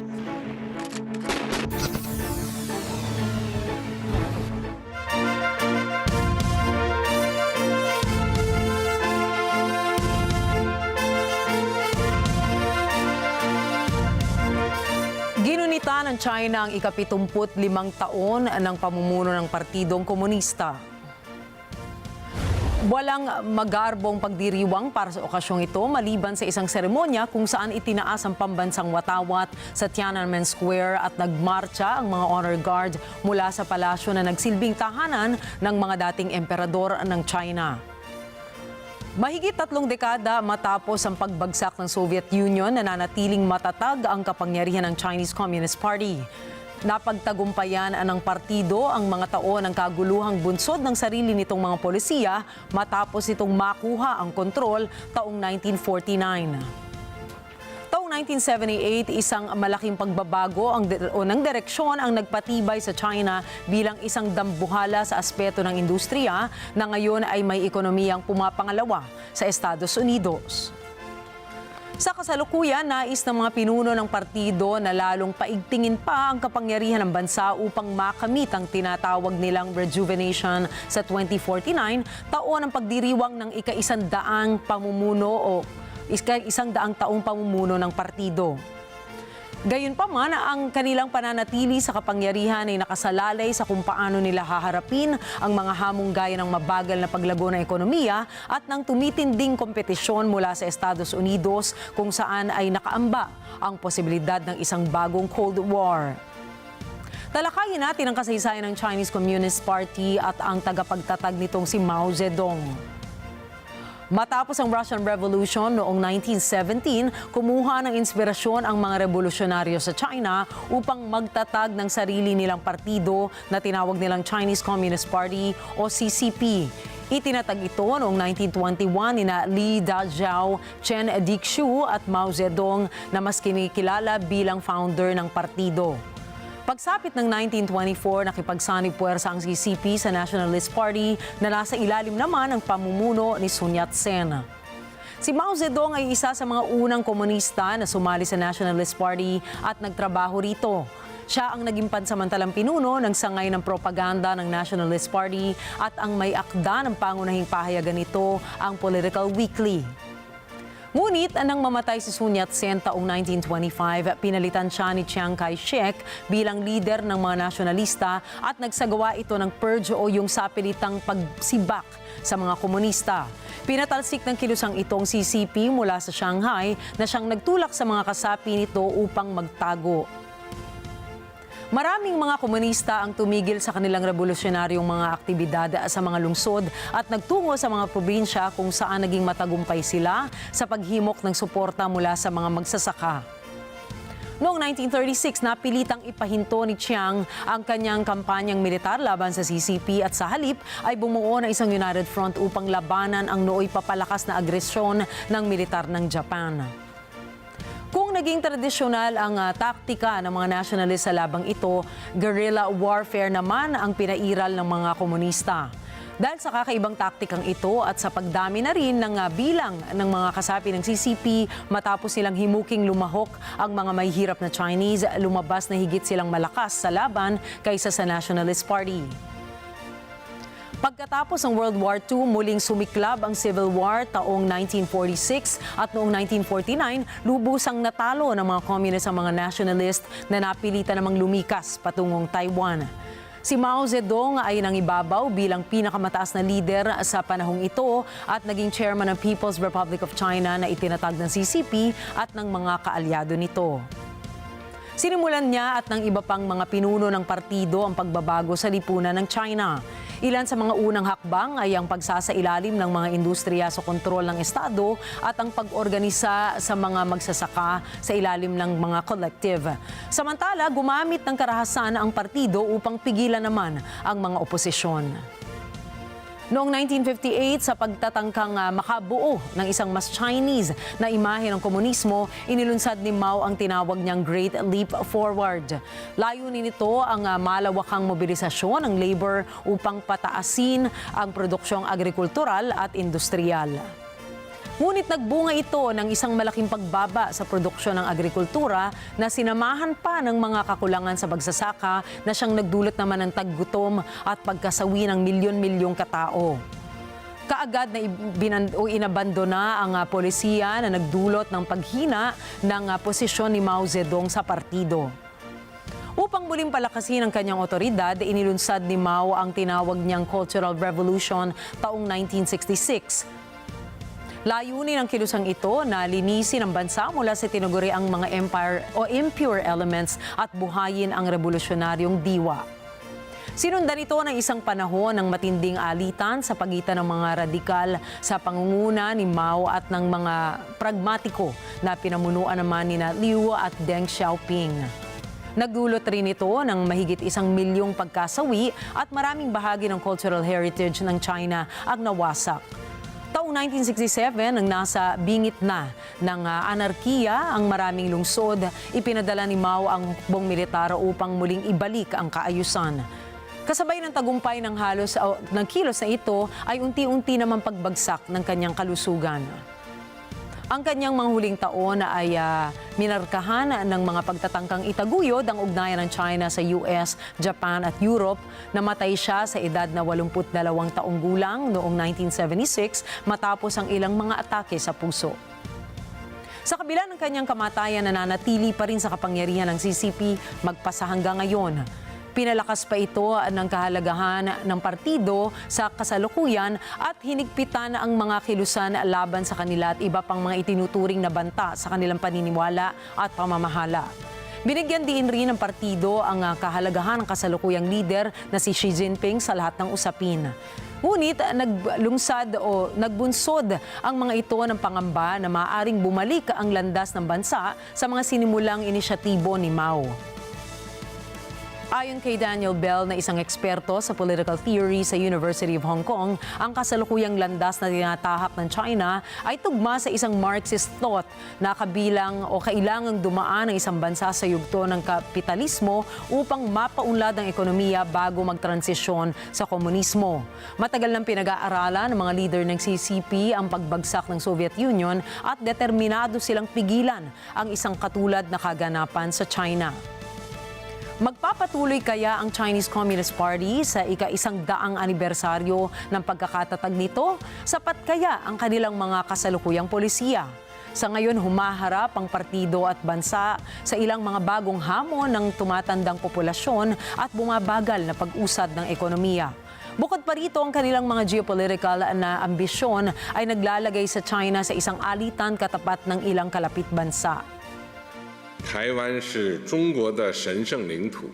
Ginunita ng China ang ika-75 taon ng pamumuno ng Partidong Komunista. Walang magarbong pagdiriwang para sa okasyong ito maliban sa isang seremonya kung saan itinaas ang pambansang watawat sa Tiananmen Square at nagmarcha ang mga honor guard mula sa palasyo na nagsilbing tahanan ng mga dating emperador ng China. Mahigit 3 dekada matapos ang pagbagsak ng Soviet Union, nananatiling matatag ang kapangyarihan ng Chinese Communist Party. Napagtagumpayan ng partido ang mga taon ng kaguluhang bunsod ng sarili nitong mga polisiya matapos itong makuha ang kontrol taong 1949. Taong 1978, isang malaking pagbabago ng direksyon ang nagpatibay sa China bilang isang dambuhala sa aspeto ng industriya na ngayon ay may ekonomiyang pumapangalawa sa Estados Unidos. Sa kasalukuyan, nais ng mga pinuno ng partido na lalong paigtingin pa ang kapangyarihan ng bansa upang makamit ang tinatawag nilang rejuvenation sa 2049, taon ng pagdiriwang ng ika-100 pamumuno o ika-100 taong pamumuno ng partido. Gayunpaman, ang kanilang pananatili sa kapangyarihan ay nakasalalay sa kung paano nila haharapin ang mga hamong gaya ng mabagal na paglago ng ekonomiya at ng tumitinding kompetisyon mula sa Estados Unidos kung saan ay nakaamba ang posibilidad ng isang bagong Cold War. Talakayin natin ang kasaysayan ng Chinese Communist Party at ang tagapagtatag nitong si Mao Zedong. Matapos ang Russian Revolution noong 1917, kumuha ng inspirasyon ang mga revolusyonaryo sa China upang magtatag ng sarili nilang partido na tinawag nilang Chinese Communist Party o CCP. Itinatag ito noong 1921 nina Li Dajiao, Chen Dixiu at Mao Zedong na mas kinikilala bilang founder ng partido. Pagsapit ng 1924, nakipagsanib puwersa ang CCP sa Nationalist Party na nasa ilalim naman ng pamumuno ni Sun Yat-sen. Si Mao Zedong ay isa sa mga unang komunista na sumali sa Nationalist Party at nagtrabaho rito. Siya ang naging pansamantalang pinuno ng sangay ng propaganda ng Nationalist Party at ang may akda ng pangunahing pahayagan nito, ang Political Weekly. Ngunit nang mamatay si Sun Yat-sen taong 1925, pinalitan siya ni Chiang Kai-shek bilang leader ng mga nasyonalista at nagsagawa ito ng purge o yung sapilitang pagsibak sa mga komunista. Pinatalsik ng kilusang itong CCP mula sa Shanghai na siyang nagtulak sa mga kasapi nito upang magtago. Maraming mga komunista ang tumigil sa kanilang revolusyonaryong mga aktibidad sa mga lungsod at nagtungo sa mga probinsya kung saan naging matagumpay sila sa paghimok ng suporta mula sa mga magsasaka. Noong 1936, napilitang ipahinto ni Chiang ang kanyang kampanyang militar laban sa CCP at sa halip ay bumuo ng isang United Front upang labanan ang nooy papalakas na agresyon ng militar ng Japan. Kung naging tradisyonal ang taktika ng mga nationalist sa labang ito, guerrilla warfare naman ang pinairal ng mga komunista. Dahil sa kakaibang taktikang ito at sa pagdami na rin ng bilang ng mga kasapi ng CCP matapos silang himuking lumahok ang mga may hirap na Chinese, lumabas na higit silang malakas sa laban kaysa sa Nationalist Party. Pagkatapos ng World War II, muling sumiklab ang Civil War taong 1946 at noong 1949, lubusang natalo ng mga communist ang mga nationalist na napilitan namang lumikas patungong Taiwan. Si Mao Zedong ay nangibabaw bilang pinakamataas na leader sa panahong ito at naging chairman ng People's Republic of China na itinatag ng CCP at ng mga kaalyado nito. Sinimulan niya at ng iba pang mga pinuno ng partido ang pagbabago sa lipunan ng China. Ilan sa mga unang hakbang ay ang pagsasailalim ng mga industriya sa kontrol ng Estado at ang pag-organisa sa mga magsasaka sa ilalim ng mga collective. Samantala, gumamit ng karahasan ang partido upang pigilan naman ang mga oposisyon. Noong 1958, sa pagtatangkang makabuo ng isang mas Chinese na imahe ng komunismo, inilunsad ni Mao ang tinawag niyang Great Leap Forward. Layunin nito ang malawakang mobilisasyon ng labor upang pataasin ang produksyong agrikultural at industrial. Ngunit nagbunga ito ng isang malaking pagbaba sa produksyon ng agrikultura na sinamahan pa ng mga kakulangan sa pagsasaka na siyang nagdulot naman ng taggutom at pagkasawi ng milyon-milyong katao. Kaagad na inabandona ang polisiya na nagdulot ng paghina ng posisyon ni Mao Zedong sa partido. Upang muling palakasin ang kanyang otoridad, inilunsad ni Mao ang tinawag niyang Cultural Revolution taong 1966. Layunin ng kilusang ito na linisin ang bansa mula sa tinaguriang mga empire o impure elements at buhayin ang revolusyonaryong diwa. Sinundan ito ng isang panahon ng matinding alitan sa pagitan ng mga radikal sa pangunguna ni Mao at ng mga pragmatiko na pinamunuan naman ni Liu at Deng Xiaoping. Nagdulot rin ito ng mahigit 1 milyong pagkasawi at maraming bahagi ng cultural heritage ng China ang nawasak. Taong 1967, nang nasa bingit na ng anarkiya ang maraming lungsod, ipinadala ni Mao ang hukbong militar upang muling ibalik ang kaayusan. Kasabay ng tagumpay ng kilos na ito ay unti-unti naman pagbagsak ng kanyang kalusugan. Ang kanyang mga huling taon ay minarkahan ng mga pagtatangkang itaguyod ang ugnayan ng China sa US, Japan at Europe. Namatay siya sa edad na 82 taong gulang noong 1976 matapos ang ilang mga atake sa puso. Sa kabila ng kanyang kamatayan, nananatili pa rin sa kapangyarihan ng CCP magpasa hanggang ngayon. Pinalakas pa ito ng kahalagahan ng partido sa kasalukuyan at hinigpitan ang mga kilusan laban sa kanila at iba pang mga itinuturing na banta sa kanilang paniniwala at pamamahala. Binigyan din rin ng partido ang kahalagahan ng kasalukuyang leader na si Xi Jinping sa lahat ng usapin. Ngunit nagbunsod ang mga ito ng pangamba na maaaring bumalik ang landas ng bansa sa mga sinimulang inisyatibo ni Mao. Ayon kay Daniel Bell na isang eksperto sa political theory sa University of Hong Kong, ang kasalukuyang landas na tinatahak ng China ay tugma sa isang Marxist thought na kailangang dumaan ng isang bansa sa yugto ng kapitalismo upang mapaunlad ang ekonomiya bago magtransisyon sa komunismo. Matagal nang pinag-aaralan ng mga leader ng CCP ang pagbagsak ng Soviet Union at determinado silang pigilan ang isang katulad na kaganapan sa China. Magpapatuloy kaya ang Chinese Communist Party sa ika-100 anibersaryo ng pagkakatatag nito? Sapat kaya ang kanilang mga kasalukuyang polisiya? Sa ngayon, humaharap ang partido at bansa sa ilang mga bagong hamon ng tumatandang populasyon at bumabagal na pag-usad ng ekonomiya. Bukod pa rito, ang kanilang mga geopolitical na ambisyon ay naglalagay sa China sa isang alitan katapat ng ilang kalapit bansa. 台湾是中国的神圣领土，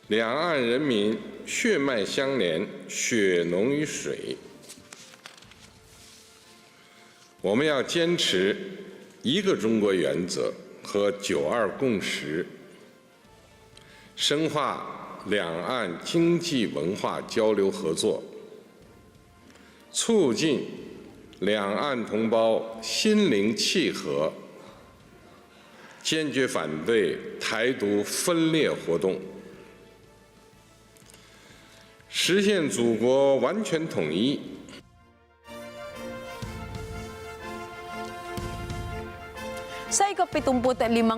两岸人民血脉相连，血浓于水。我们要坚持一个中国原则和9·2共识，深化两岸经济文化交流合作，促进两岸同胞心灵契合。 坚决反对台独分裂活动，实现祖国完全统一。 Sa ika-75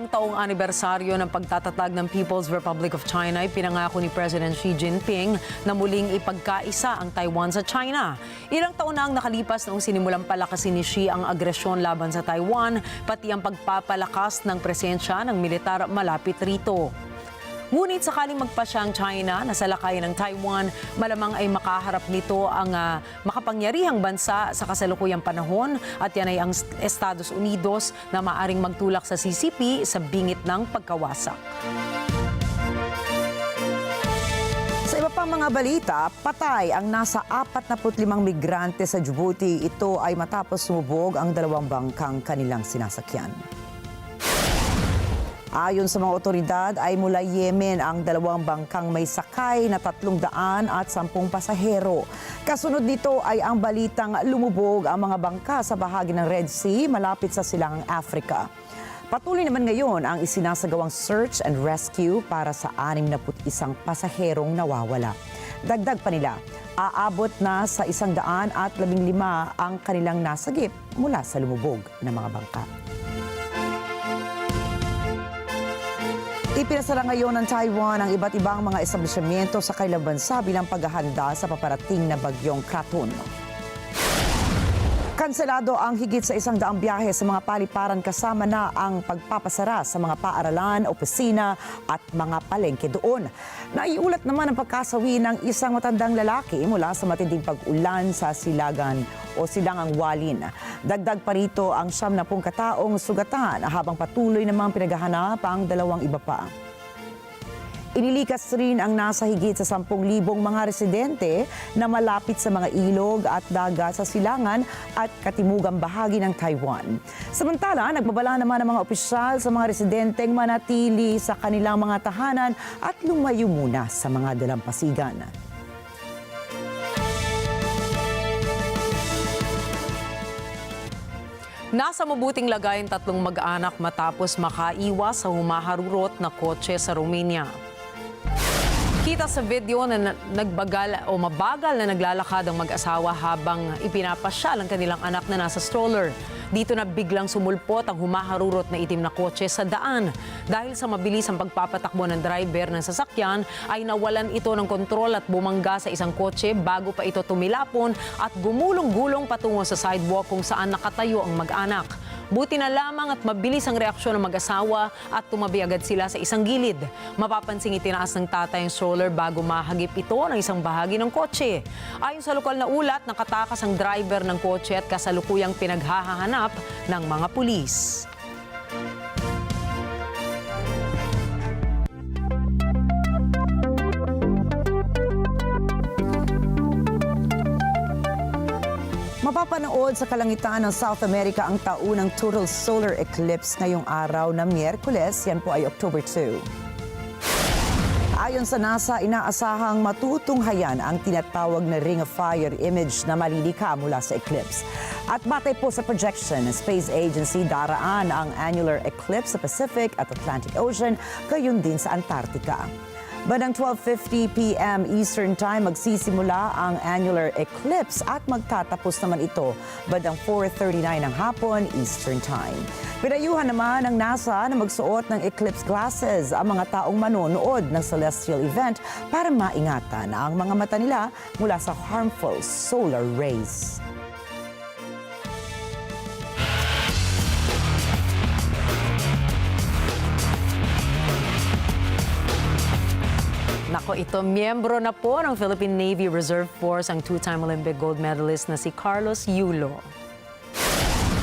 taong anibersaryo ng pagtatatag ng People's Republic of China, pinangako ni President Xi Jinping na muling ipagkaisa ang Taiwan sa China. Ilang taon na ang nakalipas noong sinimulang palakasin ni Xi ang agresyon laban sa Taiwan, pati ang pagpapalakas ng presensya ng militar malapit rito. Ngunit sakaling magpasya ang China na salakayin ng Taiwan, malamang ay makaharap nito ang makapangyarihang bansa sa kasalukuyang panahon at yan ay ang Estados Unidos na maaring magtulak sa CCP sa bingit ng pagkawasak. Sa iba pang mga balita, patay ang nasa 45 migrante sa Djibouti. Ito ay matapos sumubog ang 2 bangkang kanilang sinasakyan. Ayon sa mga otoridad ay mula Yemen ang dalawang bangkang may sakay na 310 pasahero. Kasunod nito ay ang balitang lumubog ang mga bangka sa bahagi ng Red Sea malapit sa silangang Africa. Patuloy naman ngayon ang isinasagawang search and rescue para sa 61 pasaherong nawawala. Dagdag pa nila, aabot na sa 115 ang kanilang nasagip mula sa lumubog na mga bangka. Ipinasara ngayon ng Taiwan ang iba't ibang mga establishmento sa kanilang bansa bilang paghahanda sa paparating na bagyong Kraton. Kanselado ang higit sa 100 biyahe sa mga paliparan kasama na ang pagpapasara sa mga paaralan, opisina at mga palengke doon. Naiulat naman ang pagkasawi ng isang matandang lalaki mula sa matinding pag-ulan sa silangang Walin. Dagdag pa rito ang 70 kataong sugatan habang patuloy namang pinaghahanap ang 2 iba pa. Inilikas rin ang nasa higit sa 10,000 mga residente na malapit sa mga ilog at dagat sa silangan at katimugang bahagi ng Taiwan. Samantala, nagbabala naman ang mga opisyal sa mga residenteng manatili sa kanilang mga tahanan at lumayo muna sa mga dalampasigan. Nasa mabuting lagay ang 3 mag-anak matapos makaiwas sa humaharurot na kotse sa Romania. Kita sa video na mabagal na naglalakad ang mag-asawa habang ipinapasyal ang kanilang anak na nasa stroller. Dito na biglang sumulpot ang humaharurot na itim na kotse sa daan. Dahil sa mabilis ang pagpapatakbo ng driver ng sasakyan, ay nawalan ito ng kontrol at bumangga sa isang kotse bago pa ito tumilapon at gumulong-gulong patungo sa sidewalk kung saan nakatayo ang mag-anak. Buti na lamang at mabilis ang reaksyon ng mag-asawa at tumabi agad sila sa isang gilid. Mapapansing itinaas ng tatay ang stroller bago mahagip ito ng isang bahagi ng kotse. Ayon sa lokal na ulat, nakatakas ang driver ng kotse at kasalukuyang pinaghahanap ng mga pulis. Mapapanood sa kalangitan ng South America ang taunang total solar eclipse ngayong araw na Miyerkules. Yan po ay October 2. Ayon sa NASA, inaasahang matutunghayan ang tinatawag na Ring of Fire image na malilika mula sa eclipse. At batay po sa projection ng Space Agency, daraan ang annular eclipse sa Pacific at Atlantic Ocean, gayon din sa Antarctica. Bandang 12:50 p.m. Eastern Time magsisimula ang annular eclipse at magtatapos naman ito bandang 4:39 ng hapon Eastern Time. Pinayuhan naman ng NASA na magsuot ng eclipse glasses ang mga taong manonood ng celestial event para maingatan ang mga mata nila mula sa harmful solar rays. Nako, ito, miyembro na po ng Philippine Navy Reserve Force ang 2-time Olympic gold medalist na si Carlos Yulo.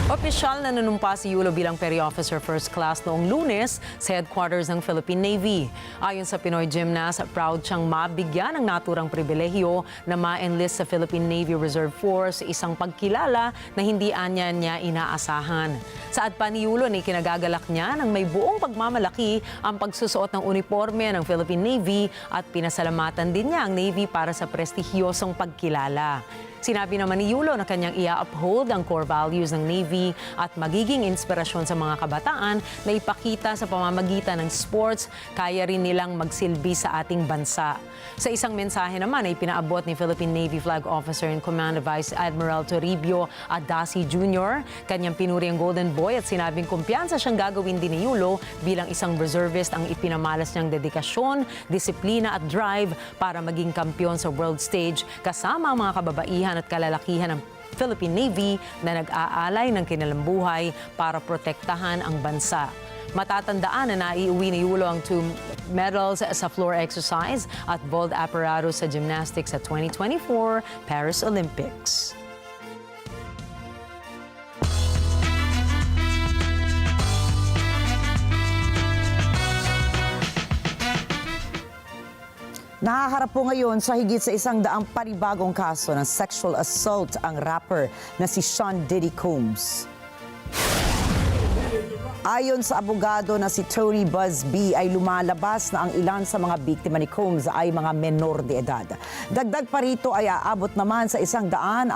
Opisyal na nanumpa si Yulo bilang Petty Officer First Class noong Lunes sa headquarters ng Philippine Navy. Ayon sa Pinoy gymnast, proud siyang mabigyan ng naturang pribilehiyo na ma-enlist sa Philippine Navy Reserve Force, isang pagkilala na hindi anya niya inaasahan. Saad pa ni Yulo na kinagagalak niya ng may buong pagmamalaki ang pagsusuot ng uniforme ng Philippine Navy at pinasalamatan din niya ang Navy para sa prestihiyosong pagkilala. Sinabi naman ni Yulo na kanyang i-uphold ang core values ng Navy at magiging inspirasyon sa mga kabataan na ipakita sa pamamagitan ng sports, kaya rin nilang magsilbi sa ating bansa. Sa isang mensahe naman ay pinaabot ni Philippine Navy Flag Officer in Command Vice Admiral Toribio Adasi Jr. Kanyang pinuri ang Golden Boy at sinabing kumpiyansa siyang gagawin din ni Yulo bilang isang reservist ang ipinamalas niyang dedikasyon, disiplina at drive para maging kampiyon sa world stage kasama ang mga kababaihan at kalalakihan ng Philippine Navy na nag-aalay ng kinalambuhay para protektahan ang bansa. Matatandaan na naiuwi ni Yulo ang 2 medals sa floor exercise at vault apparatus sa gymnastics sa 2024 Paris Olympics. Nahaharap po ngayon sa higit sa 100 panibagong kaso ng sexual assault ang rapper na si Sean Diddy Combs. Ayon sa abogado na si Tony Busby ay lumalabas na ang ilan sa mga biktima ni Combs ay mga menor de edad. Dagdag pa rito ay aabot naman sa 120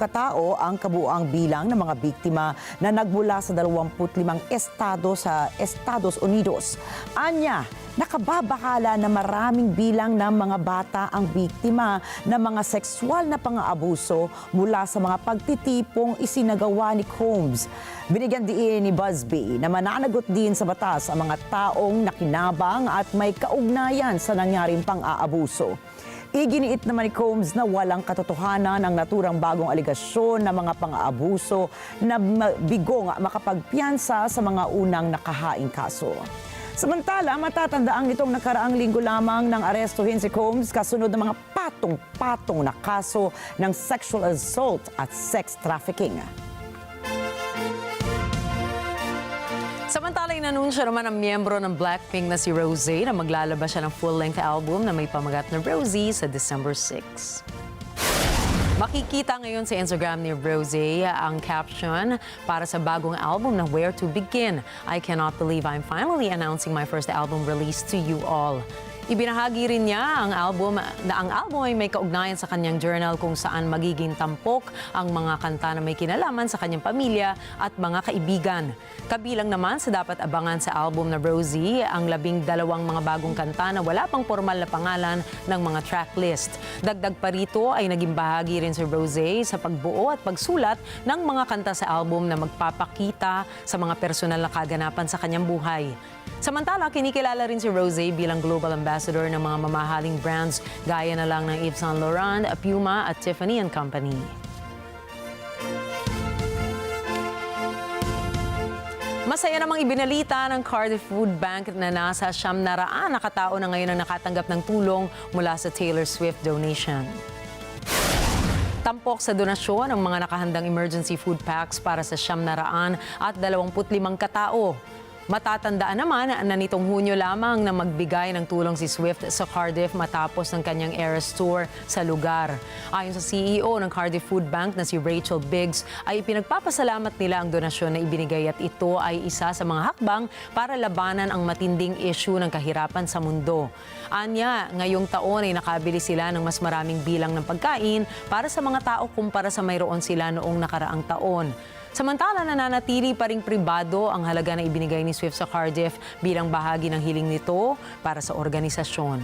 katao ang kabuuang bilang ng mga biktima na nagmula sa 25 estado sa Estados Unidos. Anya, nakababakala na maraming bilang ng mga bata ang biktima ng mga sexual na pang-aabuso mula sa mga pagtitipong isinagawa ni Combs. Binigyan diin ni Busby na mananagot din sa batas ang mga taong nakinabang at may kaugnayan sa nangyaring pang-aabuso. Iginiit naman ni Combs na walang katotohanan ang naturang bagong aligasyon ng mga pang-aabuso na bigong makapagpiyansa sa mga unang nakahaing kaso. Samantala, matatandaang nitong nakaraang linggo lamang nang arestuhin si Combs kasunod ng mga patong-patong na kaso ng sexual assault at sex trafficking. Samantala, inanunsyo naman ang miyembro ng Blackpink na si Rosé na maglalabas siya ng full-length album na may pamagat na Rosie sa December 6. Makikita ngayon sa Instagram ni Rosé ang caption para sa bagong album na Where to Begin. I cannot believe I'm finally announcing my first album release to you all. Ibinahagi rin niya ang album ay may kaugnayan sa kanyang journal kung saan magiging tampok ang mga kanta na may kinalaman sa kanyang pamilya at mga kaibigan. Kabilang naman sa dapat abangan sa album na Rosie ang 12 mga bagong kanta na wala pang formal na pangalan ng mga tracklist. Dagdag pa rito ay naging bahagi rin si Rosé sa pagbuo at pagsulat ng mga kanta sa album na magpapakita sa mga personal na kaganapan sa kanyang buhay. Samantala, kinikilala rin si Rosé bilang global ambassador ng mga mamahaling brands gaya na lang ng Yves Saint Laurent, Puma at Tiffany & Company. Masaya namang ibinalita ng Cardiff Food Bank na nasa 900 na katao na ngayon ang nakatanggap ng tulong mula sa Taylor Swift donation. Tampok sa donasyon ang mga nakahandang emergency food packs para sa 925 katao. Matatandaan naman na nitong Hunyo lamang na magbigay ng tulong si Swift sa Cardiff matapos ng kanyang Eras Tour sa lugar. Ayon sa CEO ng Cardiff Food Bank na si Rachel Biggs, ay pinagpapasalamat nila ang donasyon na ibinigay at ito ay isa sa mga hakbang para labanan ang matinding issue ng kahirapan sa mundo. Anya, ngayong taon ay nakabili sila ng mas maraming bilang ng pagkain para sa mga tao kumpara sa mayroon sila noong nakaraang taon. Samantala, nananatili pa ring pribado ang halaga na ibinigay ni Swift sa Cardiff bilang bahagi ng hiling nito para sa organisasyon.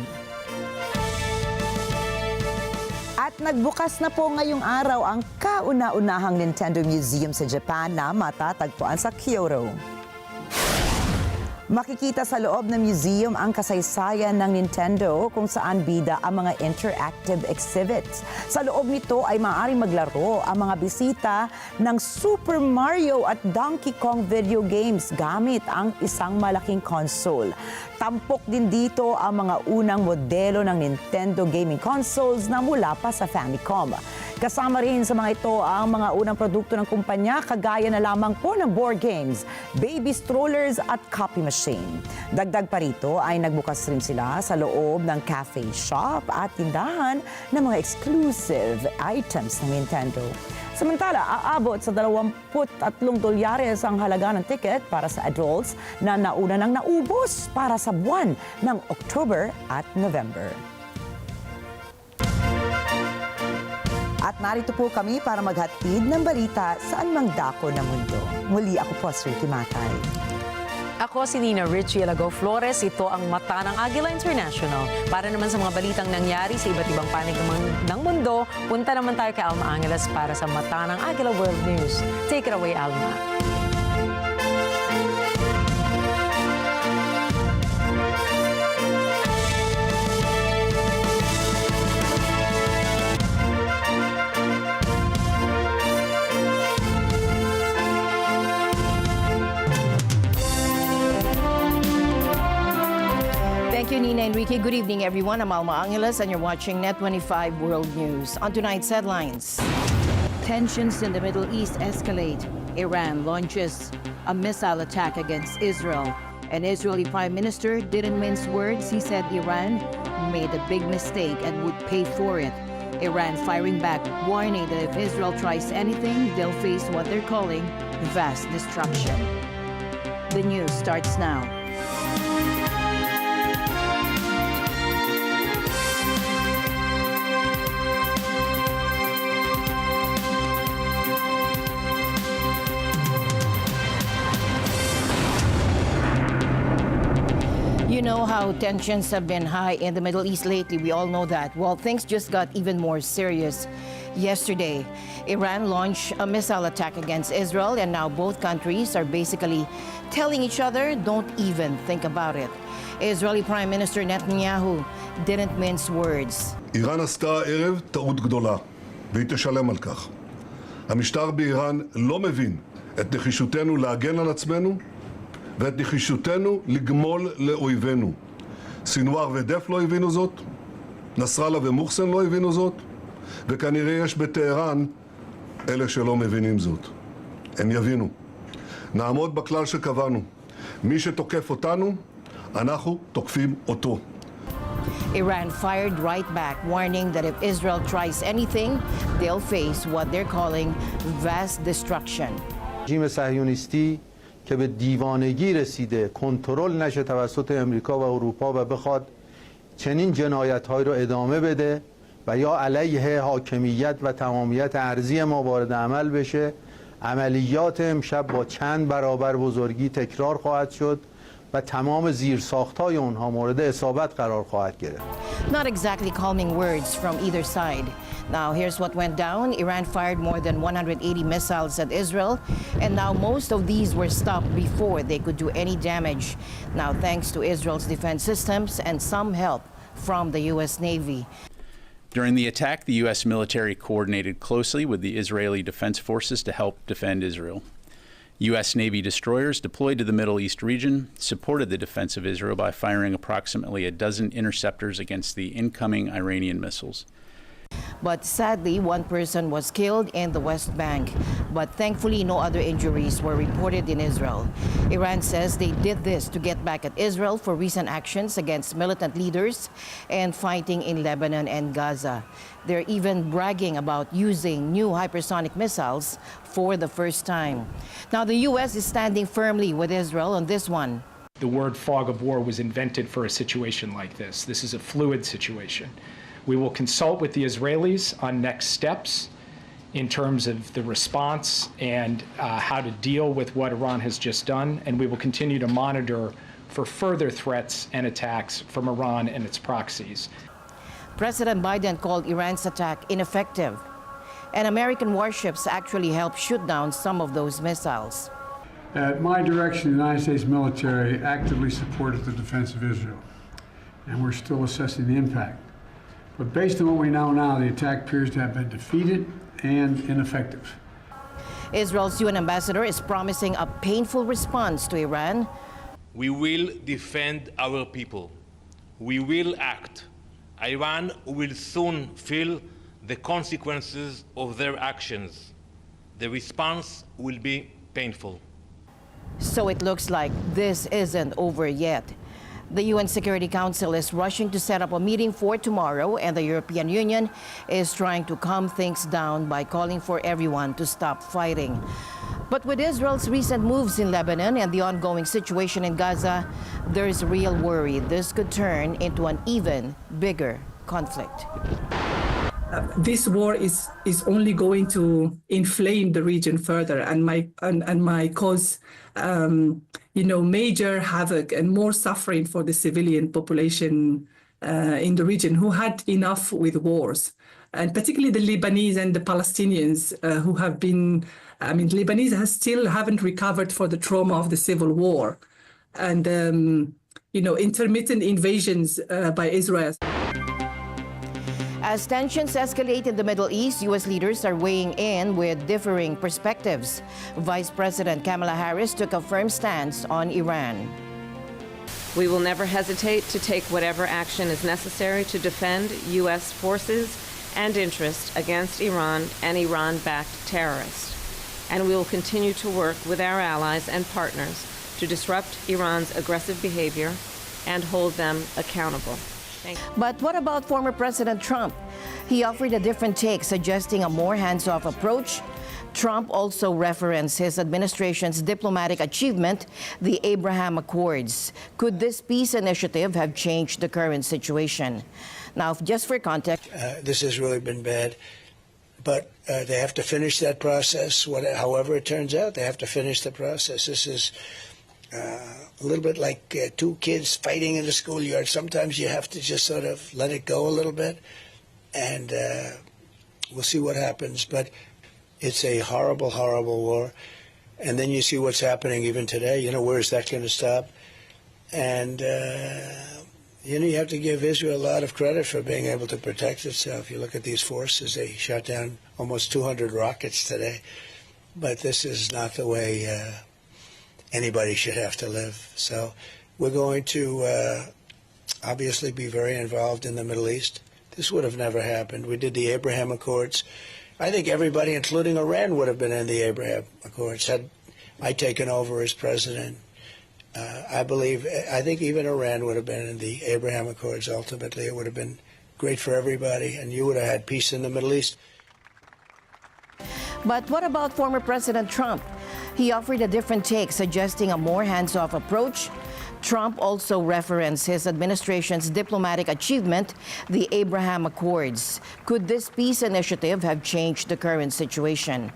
At nagbukas na po ngayong araw ang kauna-unahang Nintendo Museum sa Japan na matatagpuan sa Kyoto. Makikita sa loob ng museum ang kasaysayan ng Nintendo kung saan bida ang mga interactive exhibits. Sa loob nito ay maaaring maglaro ang mga bisita ng Super Mario at Donkey Kong video games gamit ang isang malaking console. Tampok din dito ang mga unang modelo ng Nintendo gaming consoles na mula pa sa Famicom. Kasama rin sa mga ito ang mga unang produkto ng kumpanya kagaya na lamang po ng board games, baby strollers at copy machine. Dagdag pa rito ay nagbukas rin sila sa loob ng cafe shop at tindahan ng mga exclusive items ng Nintendo. Samantala, aabot sa $23 ang halaga ng ticket para sa adults na nauna nang naubos para sa buwan ng October at November. At narito po kami para maghatid ng balita saan mang dako ng mundo. Muli ako po si Rikki Mathay. Ako si Rikki Alagao Flores. Ito ang Mata ng Agila International. Para naman sa mga balitang nangyari sa iba't ibang panig ng mundo, punta naman tayo kay Alma para sa Mata ng Agila World News. Take it away, Alma. Thank you, Nina and Rikki. Good evening, everyone. I'm Alma Angeles, and you're watching Net25 World News. On tonight's headlines, tensions in the Middle East escalate. Iran launches a missile attack against Israel. An Israeli prime minister didn't mince words. He said Iran made a big mistake and would pay for it. Iran firing back, warning that if Israel tries anything, they'll face what they're calling vast destruction. The news starts now. You know how tensions have been high in the Middle East lately. We all know that. Well, things just got even more serious. Yesterday, Iran launched a missile attack against Israel, and now both countries are basically telling each other, don't even think about it. Israeli Prime Minister Netanyahu didn't mince words. איראן עשתה הערב טעות גדולה, והיא תשלם על כך. המשטר באיראן לא מבין את נחישותנו להגן על עצמנו, ואת נחישותנו לגמול לאויבינו. סינואר ודף לא הבינו זאת, נסראללה ומוחסן לא הבינו זאת, וכנראה יש בטהרן אלה שלא מבינים זאת. הם יבינו. נעמוד בכלל שקבענו. מי שתוקף אותנו, אנחנו תוקפים אותו. Iran fired right back, warning that if Israel tries anything, they'll face what they're calling vast destruction. رژیم صهیونیستی که به دیوانگی رسیده کنترل نشه توسط امریکا و اروپا و بخواد چنین جنایت‌هایی رو ادامه بده و یا علیه حاکمیت و تمامیت ارضی ما وارد عمل بشه، عملیات امشب با چند برابر بزرگی تکرار خواهد شد و تمام زیرساخت‌های اونها مورد اصابت قرار خواهد گرفت. Not exactly calming words from either side. Now, here's what went down. Iran fired more than 180 missiles at Israel, and now most of these were stopped before they could do any damage. Now, thanks to Israel's defense systems and some help from the U.S. Navy. During the attack, the U.S. military coordinated closely with the Israeli Defense Forces to help defend Israel. U.S. Navy destroyers deployed to the Middle East region supported the defense of Israel by firing approximately a dozen interceptors against the incoming Iranian missiles. But sadly, one person was killed in the West Bank. But thankfully, no other injuries were reported in Israel. Iran says they did this to get back at Israel for recent actions against militant leaders and fighting in Lebanon and Gaza. They're even bragging about using new hypersonic missiles for the first time. Now, the U.S. is standing firmly with Israel on this one. The word fog of war was invented for a situation like this. This is a fluid situation. We will consult with the Israelis on next steps in terms of the response and how to deal with what Iran has just done, and we will continue to monitor for further threats and attacks from Iran and its proxies. President Biden called Iran's attack ineffective, and American warships actually helped shoot down some of those missiles. At my direction, the United States military actively supported the defense of Israel, and we're still assessing the impact. But based on what we know now, the attack appears to have been defeated and ineffective. Israel's UN ambassador is promising a painful response to Iran. We will defend our people. We will act. Iran will soon feel the consequences of their actions. The response will be painful. So it looks like this isn't over yet. The UN Security Council is rushing to set up a meeting for tomorrow, and the European Union is trying to calm things down by calling for everyone to stop fighting. But with Israel's recent moves in Lebanon and the ongoing situation in Gaza, there is real worry this could turn into an even bigger conflict. This war is only going to inflame the region further and might cause major havoc and more suffering for the civilian population in the region who had enough with wars, and particularly the Lebanese and the Palestinians who have been. Lebanese still haven't recovered for the trauma of the civil war, and intermittent invasions by Israel. As tensions escalate in the Middle East, U.S. leaders are weighing in with differing perspectives. Vice President Kamala Harris took a firm stance on Iran. We will never hesitate to take whatever action is necessary to defend U.S. forces and interests against Iran and Iran-backed terrorists. And we will continue to work with our allies and partners to disrupt Iran's aggressive behavior and hold them accountable. But what about former President Trump? He offered a different take, suggesting a more hands-off approach. Trump also referenced his administration's diplomatic achievement, the Abraham Accords. Could this peace initiative have changed the current situation? Now, just for context, this has really been bad, but they have to finish that process. However it turns out, they have to finish the process. This is a little bit like two kids fighting in the schoolyard. Sometimes you have to just sort of let it go a little bit, and we'll see what happens. But it's a horrible, horrible war. And then you see what's happening even today. You know, where is that going to stop? And, you know, you have to give Israel a lot of credit for being able to protect itself. You look at these forces, they shot down almost 200 rockets today. But this is not the way anybody should have to live. So we're going to obviously be very involved in the Middle East. This would have never happened. We did the Abraham Accords. I think everybody, including Iran, would have been in the Abraham Accords had I taken over as president. I think even Iran would have been in the Abraham Accords ultimately. It would have been great for everybody, and you would have had peace in the Middle East. But what about former President Trump? He offered a different take, suggesting a more hands-off approach. Trump also referenced his administration's diplomatic achievement, the Abraham Accords. Could this peace initiative have changed the current situation?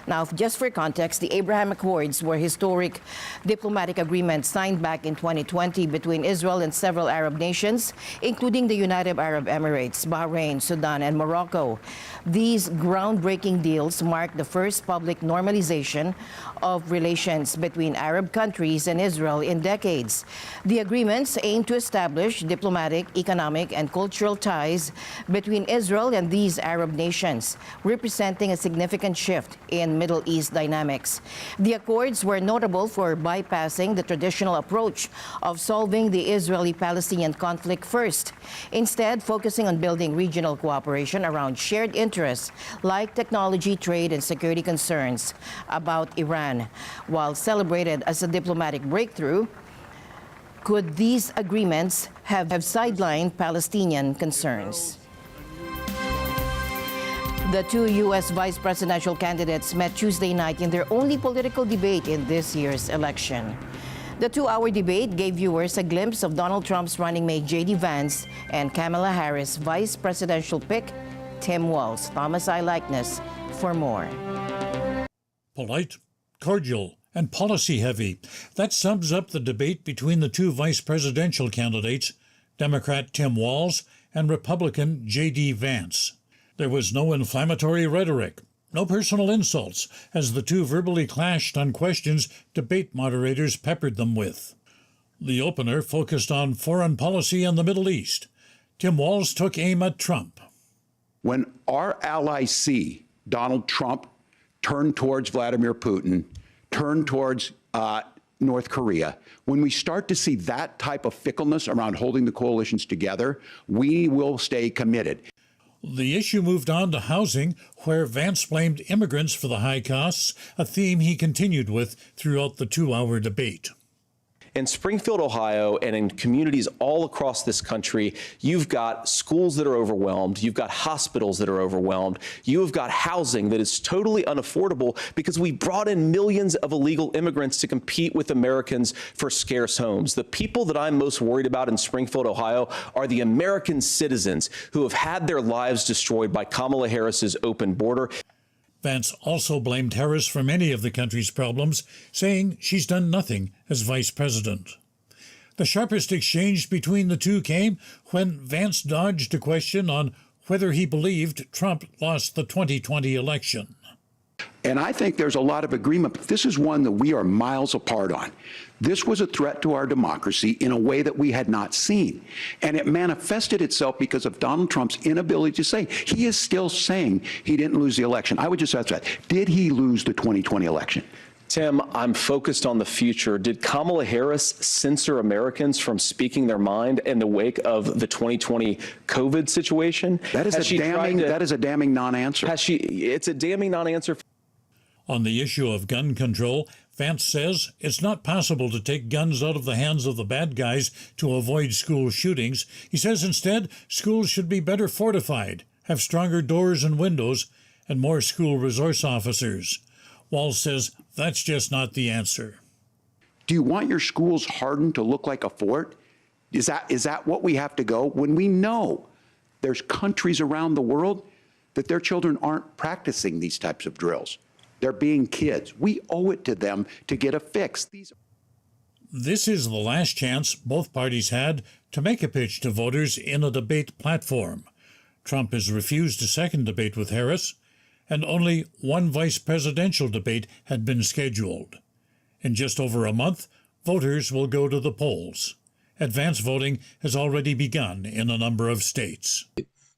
Now, just for context, the Abraham Accords were historic diplomatic agreements signed back in 2020 between Israel and several Arab nations, including the United Arab Emirates, Bahrain, Sudan, and Morocco. These groundbreaking deals mark the first public normalization of relations between Arab countries and Israel in decades. The agreements aim to establish diplomatic, economic, and cultural ties between Israel and these Arab nations, representing a significant shift in Middle East dynamics. The accords were notable for bypassing the traditional approach of solving the Israeli-Palestinian conflict first, instead focusing on building regional cooperation around shared interests like technology, trade, and security concerns about Iran. While celebrated as a diplomatic breakthrough, could these agreements have sidelined Palestinian concerns? The two U.S. vice presidential candidates met Tuesday night in their only political debate in this year's election. The two-hour debate gave viewers a glimpse of Donald Trump's running mate J.D. Vance and Kamala Harris' vice presidential pick, Tim Walz. Thomas I. Likeness for more. Polite, cordial, and policy-heavy. That sums up the debate between the two vice presidential candidates, Democrat Tim Walz and Republican J.D. Vance. There was no inflammatory rhetoric, no personal insults, as the two verbally clashed on questions debate moderators peppered them with. The opener focused on foreign policy and the Middle East. Tim Walz took aim at Trump. When our allies see Donald Trump turn towards Vladimir Putin, turn towards North Korea, when we start to see that type of fickleness around holding the coalitions together, we will stay committed. The issue moved on to housing, where Vance blamed immigrants for the high costs, a theme he continued with throughout the two-hour debate. In Springfield, Ohio, and in communities all across this country, you've got schools that are overwhelmed. You've got hospitals that are overwhelmed. You have got housing that is totally unaffordable because we brought in millions of illegal immigrants to compete with Americans for scarce homes. The people that I'm most worried about in Springfield, Ohio, are the American citizens who have had their lives destroyed by Kamala Harris's open border. Vance also blamed Harris for many of the country's problems, saying she's done nothing as vice president. The sharpest exchange between the two came when Vance dodged a question on whether he believed Trump lost the 2020 election. And I think there's a lot of agreement, but this is one that we are miles apart on. This was a threat to our democracy in a way that we had not seen. And it manifested itself because of Donald Trump's inability to say. He is still saying he didn't lose the election. I would just ask that. Did he lose the 2020 election? Tim, I'm focused on the future. Did Kamala Harris censor Americans from speaking their mind in the wake of the 2020 COVID situation? That is a damning non-answer. It's a damning non-answer. On the issue of gun control, Vance says it's not possible to take guns out of the hands of the bad guys to avoid school shootings. He says instead, schools should be better fortified, have stronger doors and windows, and more school resource officers. Walz says that's just not the answer. Do you want your schools hardened to look like a fort? Is that what we have to go when we know there's countries around the world that their children aren't practicing these types of drills? They're being kids. We owe it to them to get a fix. This is the last chance both parties had to make a pitch to voters in a debate platform. Trump has refused a second debate with Harris, and only one vice presidential debate had been scheduled. In just over a month, voters will go to the polls. Advance voting has already begun in a number of states.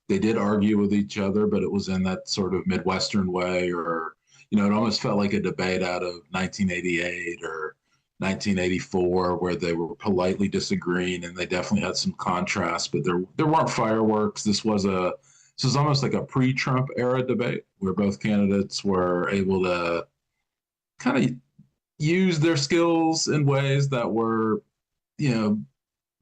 They did argue with each other, but it was in that sort of Midwestern way, or it almost felt like a debate out of 1988 or 1984 where they were politely disagreeing, and they definitely had some contrast, but there weren't fireworks. This was almost like a pre-Trump era debate where both candidates were able to kind of use their skills in ways that were,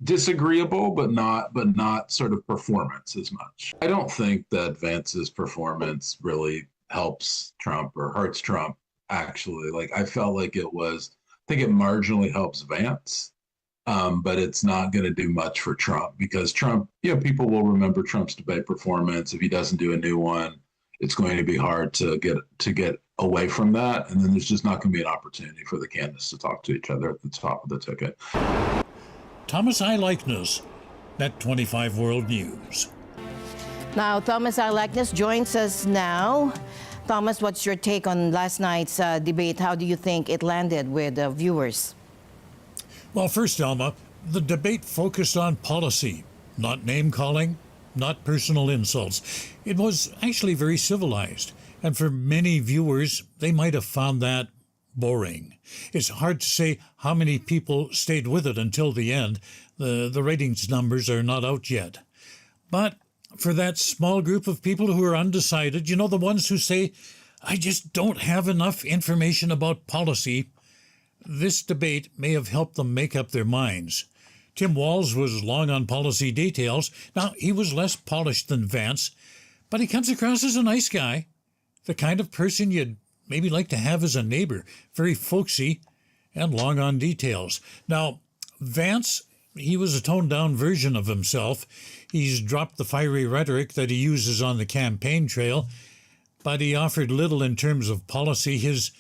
disagreeable, but not sort of performance as much. I don't think that Vance's performance really helps Trump or hurts Trump, actually. I felt like I think it marginally helps Vance, but it's not going to do much for Trump because Trump, people will remember Trump's debate performance. If he doesn't do a new one, it's going to be hard to get away from that. And then there's just not going to be an opportunity for the candidates to talk to each other at the top of the ticket. Thomas I. Likeness, Net 25 World News. Now, Thomas I. Likeness joins us now. Thomas, what's your take on last night's debate? How do you think it landed with viewers? Well, first, Alma, the debate focused on policy, not name-calling, not personal insults. It was actually very civilized, and for many viewers, they might have found that boring. It's hard to say how many people stayed with it until the end. The ratings numbers are not out yet. But for that small group of people who are undecided, the ones who say, I just don't have enough information about policy, this debate may have helped them make up their minds. Tim Walz was long on policy details. Now, he was less polished than Vance, but he comes across as a nice guy, the kind of person you'd maybe like to have as a neighbor, very folksy and long on details. Now, Vance, he was a toned-down version of himself. He's dropped the fiery rhetoric that he uses on the campaign trail, but he offered little in terms of policy. His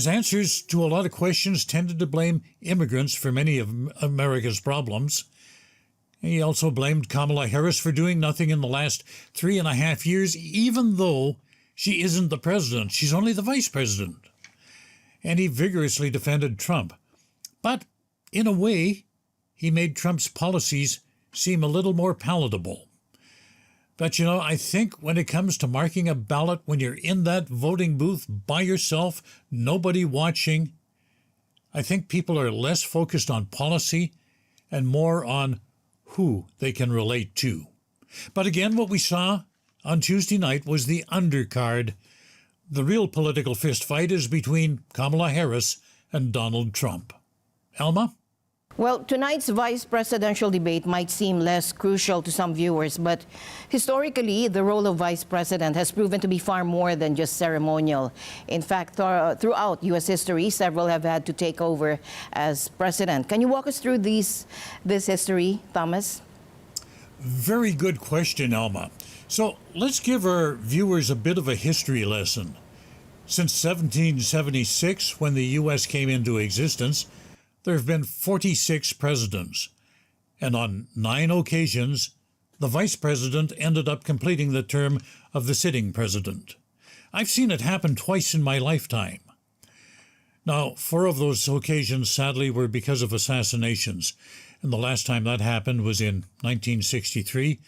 answers to a lot of questions tended to blame immigrants for many of America's problems. He also blamed Kamala Harris for doing nothing in the last 3.5 years, even though she isn't the president. She's only the vice president. And he vigorously defended Trump. But in a way, he made Trump's policies seem a little more palatable. But, I think when it comes to marking a ballot, when you're in that voting booth by yourself, nobody watching, I think people are less focused on policy and more on who they can relate to. But again, what we saw on Tuesday night was the undercard. The real political fistfight is between Kamala Harris and Donald Trump. Alma? Well, tonight's vice presidential debate might seem less crucial to some viewers, but historically, the role of vice president has proven to be far more than just ceremonial. In fact, throughout U.S. history, several have had to take over as president. Can you walk us through this history, Thomas? Very good question, Alma. So let's give our viewers a bit of a history lesson. Since 1776, when the U.S. came into existence, there have been 46 presidents, and on 9 occasions, the vice president ended up completing the term of the sitting president. I've seen it happen twice in my lifetime. Now, 4 of those occasions, sadly, were because of assassinations, and the last time that happened was in 1963,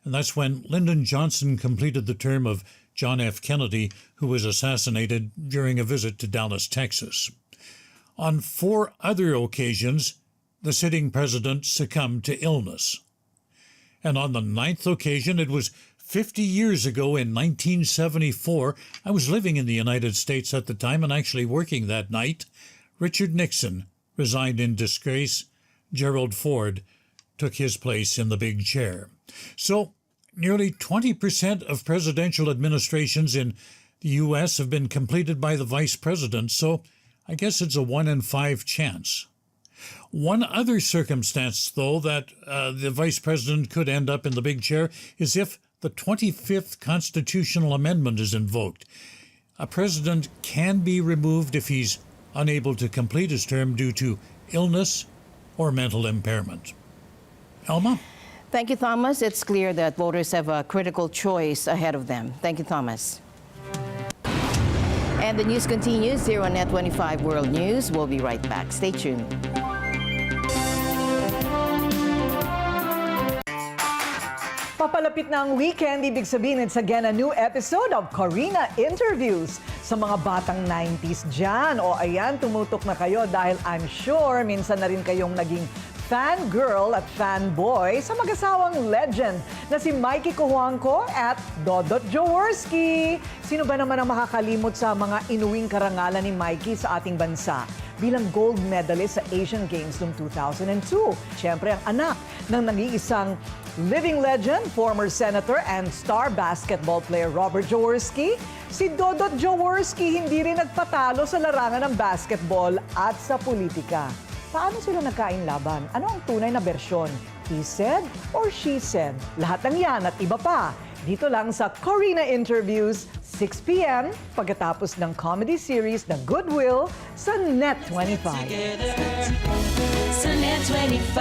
and that's when Lyndon Johnson completed the term of John F. Kennedy, who was assassinated during a visit to Dallas, Texas. On 4 other occasions, the sitting president succumbed to illness. And on the 9th occasion, it was 50 years ago in 1974, I was living in the United States at the time and actually working that night. Richard Nixon resigned in disgrace. Gerald Ford took his place in the big chair. So, nearly 20% of presidential administrations in the U.S. have been completed by the vice president, so I guess it's a 1 in 5 chance. One other circumstance, though, that the vice president could end up in the big chair is if the 25th constitutional amendment is invoked. A president can be removed if he's unable to complete his term due to illness or mental impairment. Alma? Thank you, Thomas. It's clear that voters have a critical choice ahead of them. Thank you, Thomas. And the news continues here on Net25 World News. We'll be right back. Stay tuned. Papalapit na ang weekend, ibig sabihin it's again a new episode of Corina Interviews. Sa mga batang 90s dyan, o ayan, tumutok na kayo dahil I'm sure minsan na rin kayong naging fangirl at fanboy sa mag-asawang legend na si Mikey Cojuangco at Dodot Jaworski. Sino ba naman ang makakalimot sa mga inuwing karangalan ni Mikey sa ating bansa? Bilang gold medalist sa Asian Games noong 2002. Siyempre ang anak ng nag-iisang living legend, former senator and star basketball player Robert Jaworski. Si Dodot Jaworski hindi rin nagpatalo sa larangan ng basketball at sa politika. Paano sila nagkain laban? Ano ang tunay na bersyon? He said or she said? Lahat ng yan at iba pa. Dito lang sa Corina Interviews, 6 p.m. pagkatapos ng comedy series na Goodwill sa Net25. Sa Net25.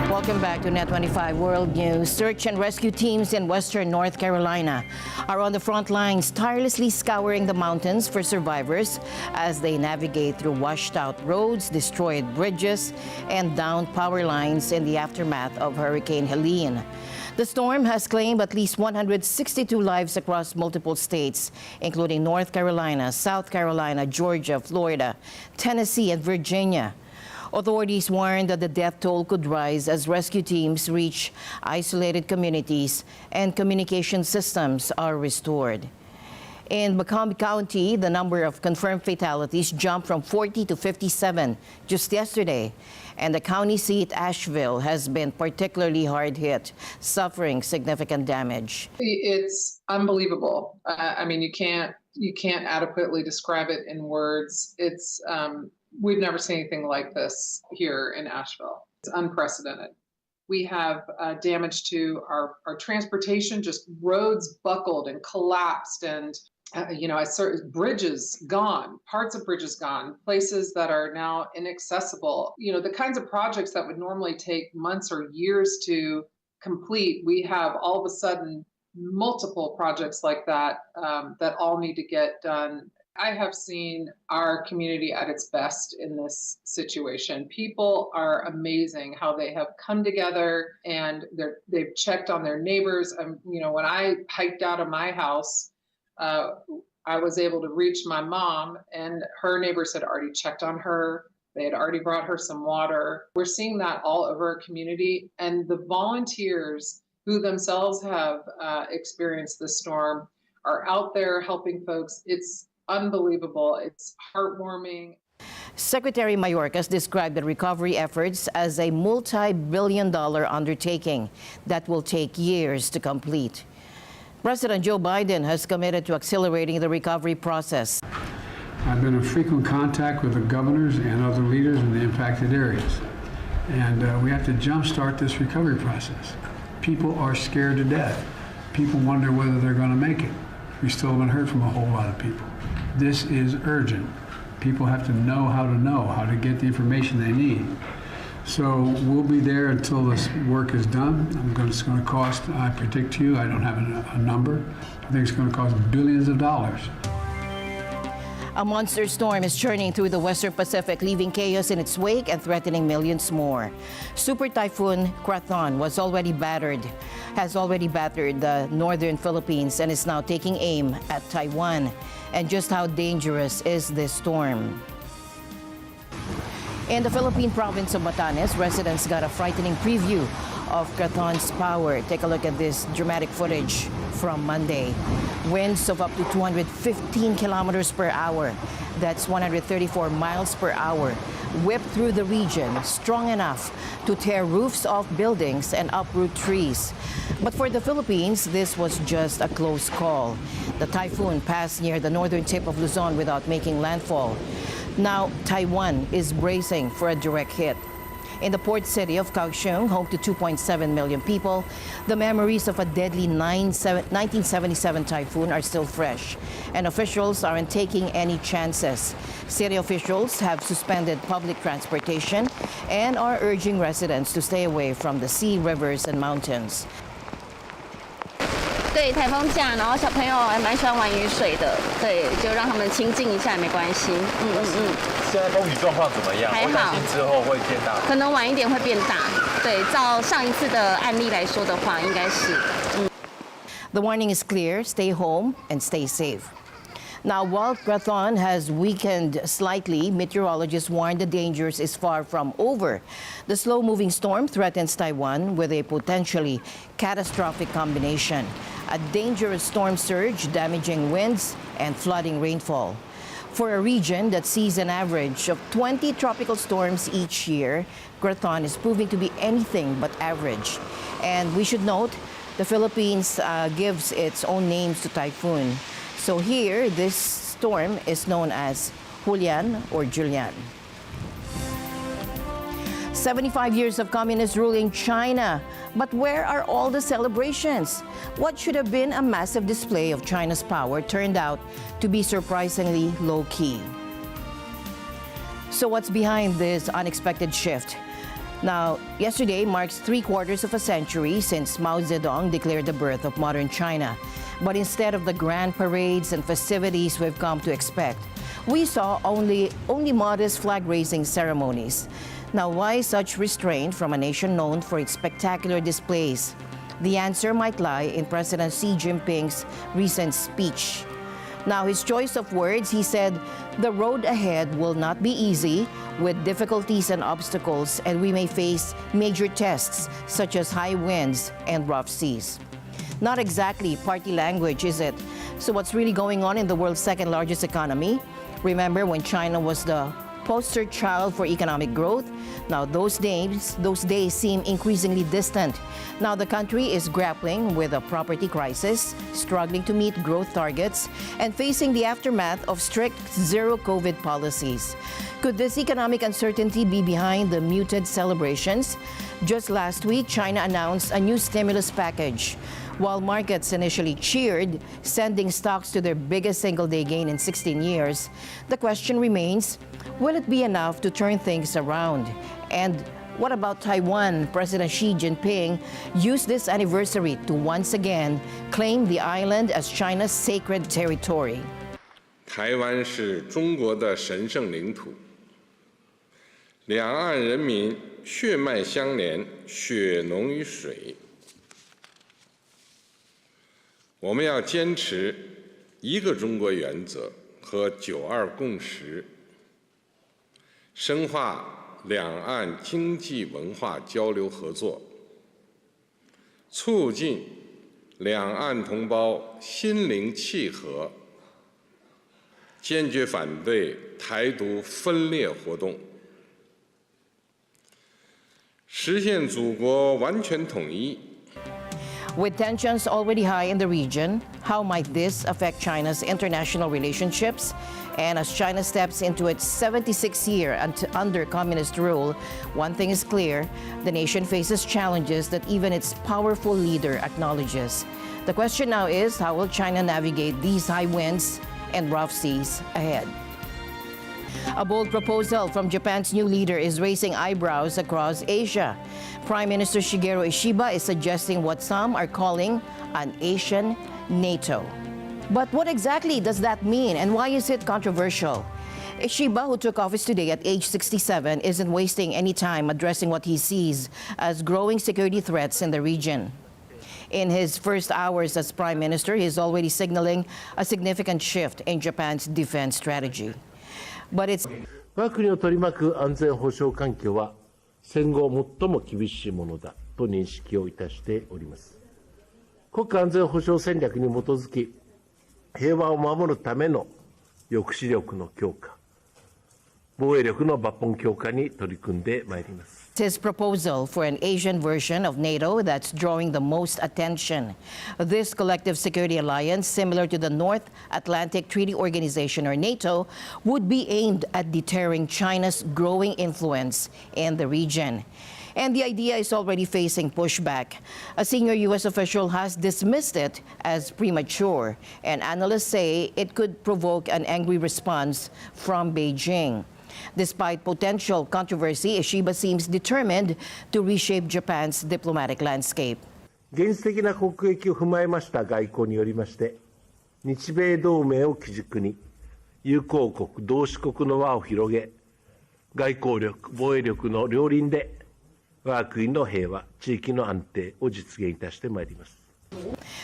Welcome back to Net25 World News. Search and rescue teams in western North Carolina are on the front lines, tirelessly scouring the mountains for survivors as they navigate through washed-out roads, destroyed bridges, and downed power lines in the aftermath of Hurricane Helene. The storm has claimed at least 162 lives across multiple states, including North Carolina, South Carolina, Georgia, Florida, Tennessee, and Virginia. Authorities warned that the death toll could rise as rescue teams reach isolated communities and communication systems are restored. In Macomb County, the number of confirmed fatalities jumped from 40 to 57 just yesterday, and the county seat, Asheville, has been particularly hard hit, suffering significant damage. It's unbelievable. I mean, you can't adequately describe it in words. It's we've never seen anything like this here in Asheville. It's unprecedented. We have damage to our transportation, just roads buckled and collapsed, and bridges gone, parts of bridges gone, places that are now inaccessible. You know, the kinds of projects that would normally take months or years to complete, we have all of a sudden multiple projects like that that all need to get done. I have seen our community at its best in this situation. People are amazing how they have come together and they've checked on their neighbors. When I hiked out of my house, I was able to reach my mom, and her neighbors had already checked on her. They had already brought her some water. We're seeing that all over our community, and the volunteers who themselves have experienced the storm are out there helping folks. It's unbelievable. It's heartwarming. Secretary Mayorkas described the recovery efforts as a multi-billion-dollar undertaking that will take years to complete. President Joe Biden has committed to accelerating the recovery process. I've been in frequent contact with the governors and other leaders in the impacted areas, and we have to jumpstart this recovery process. People are scared to death. People wonder whether they're going to make it. We still haven't heard from a whole lot of people. This is urgent. People have to know how to get the information they need. So we'll be there until this work is done. It's going to cost, I predict to you, I don't have a number. I think it's going to cost billions of dollars. A monster storm is churning through the Western Pacific, leaving chaos in its wake and threatening millions more. Super Typhoon Krathon has already battered the northern Philippines and is now taking aim at Taiwan. And just how dangerous is this storm? In the Philippine province of Batanes, residents got a frightening preview of Grathon's power. Take a look at this dramatic footage from Monday. Winds of up to 215 kilometers per hour, that's 134 miles per hour, whipped through the region, strong enough to tear roofs off buildings and uproot trees. But for the Philippines, this was just a close call. The typhoon passed near the northern tip of Luzon without making landfall. Now, Taiwan is bracing for a direct hit. In the port city of Kaohsiung, home to 2.7 million people, the memories of a deadly 1977 typhoon are still fresh, and officials aren't taking any chances. City officials have suspended public transportation and are urging residents to stay away from the sea, rivers, and mountains. 对，台风假，然后小朋友还蛮喜欢玩雨水的，对，就让他们亲近一下也没关系。现在风雨状况怎么样？还好。我担心之后会变大。可能晚一点会变大。对，照上一次的案例来说的话，应该是。The warning is clear: stay home and stay safe. Now, while Grathon has weakened slightly, meteorologists warn the dangers is far from over. The slow-moving storm threatens Taiwan with a potentially catastrophic combination: a dangerous storm surge, damaging winds, and flooding rainfall. For a region that sees an average of 20 tropical storms each year, Grathon is proving to be anything but average. And we should note, the Philippines gives its own names to typhoon. So here, this storm is known as Julian or Julian. 75 years of communist rule in China. But where are all the celebrations? What should have been a massive display of China's power turned out to be surprisingly low-key. So what's behind this unexpected shift? Now, yesterday marks 3/4 of a century since Mao Zedong declared the birth of modern China. But instead of the grand parades and festivities we've come to expect, we saw only modest flag-raising ceremonies. Now, why such restraint from a nation known for its spectacular displays? The answer might lie in President Xi Jinping's recent speech. Now, his choice of words, he said, the road ahead will not be easy, with difficulties and obstacles, and we may face major tests, such as high winds and rough seas. Not exactly party language, is it? So what's really going on in the world's second largest economy? Remember when China was the poster child for economic growth? Now those days seem increasingly distant. Now the country is grappling with a property crisis, struggling to meet growth targets, and facing the aftermath of strict zero-COVID policies. Could this economic uncertainty be behind the muted celebrations? Just last week, China announced a new stimulus package. While markets initially cheered, sending stocks to their biggest single-day gain in 16 years, the question remains, will it be enough to turn things around? And what about Taiwan? President Xi Jinping used this anniversary to once again claim the island as China's sacred territory. 台湾是中国的神圣领土，两岸人民血脉相连，血浓于水。我们要坚持一个中国原则和9·2共识，深化两岸经济文化交流合作，促进两岸同胞心灵契合，坚决反对台独分裂活动，实现祖国完全统一。 With tensions already high in the region, how might this affect China's international relationships? And as China steps into its 76th year under communist rule, one thing is clear: the nation faces challenges that even its powerful leader acknowledges. The question now is, how will China navigate these high winds and rough seas ahead? A bold proposal from Japan's new leader is raising eyebrows across Asia. Prime Minister Shigeru Ishiba is suggesting what some are calling an Asian NATO. But what exactly does that mean, and why is it controversial? Ishiba, who took office today at age 67, isn't wasting any time addressing what he sees as growing security threats in the region. In his first hours as Prime Minister, he is already signaling a significant shift in Japan's defense strategy. But it's 我が国を取り巻く安全保障環境は戦後最も厳しいものだと認識をいたしております。国家安全保障戦略に基づき、平和を守るための抑止力の強化、防衛力の抜本強化に取り組んでまいります。His proposal for an Asian version of NATO that's drawing the most attention. This collective security alliance, similar to the North Atlantic Treaty Organization or NATO, would be aimed at deterring China's growing influence in the region. And the idea is already facing pushback. A senior U.S. official has dismissed it as premature, and analysts say it could provoke an angry response from Beijing. Despite potential controversy, Ishiba seems determined to reshape Japan's diplomatic landscape. 現実的な国益を踏まえました外交によりまして、日米同盟を基軸に友好国、同志国の輪を広げ、外交力、防衛力の両輪で我が国の平和、地域の安定を実現いたしてまいります。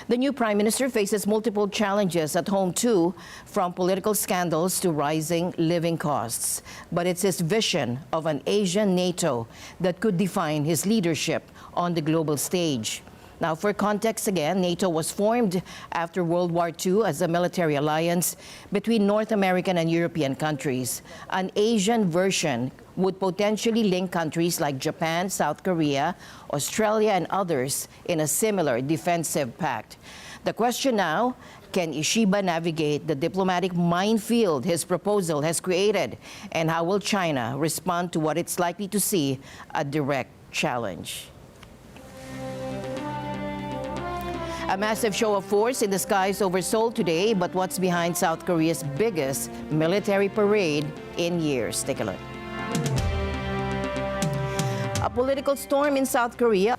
The new prime minister faces multiple challenges at home too, from political scandals to rising living costs. But it's his vision of an Asian NATO that could define his leadership on the global stage. Now, for context again, NATO was formed after World War II as a military alliance between North American and European countries. An Asian version would potentially link countries like Japan, South Korea, Australia, and others in a similar defensive pact. The question now, can Ishiba navigate the diplomatic minefield his proposal has created? And how will China respond to what it's likely to see a direct challenge? A massive show of force in the skies over Seoul today, but what's behind South Korea's biggest military parade in years? Take a look. A political storm in South Korea.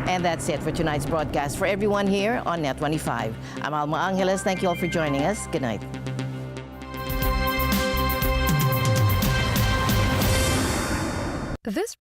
And that's it for tonight's broadcast. For everyone here on Net 25, I'm Alma Angeles. Thank you all for joining us. Good night. This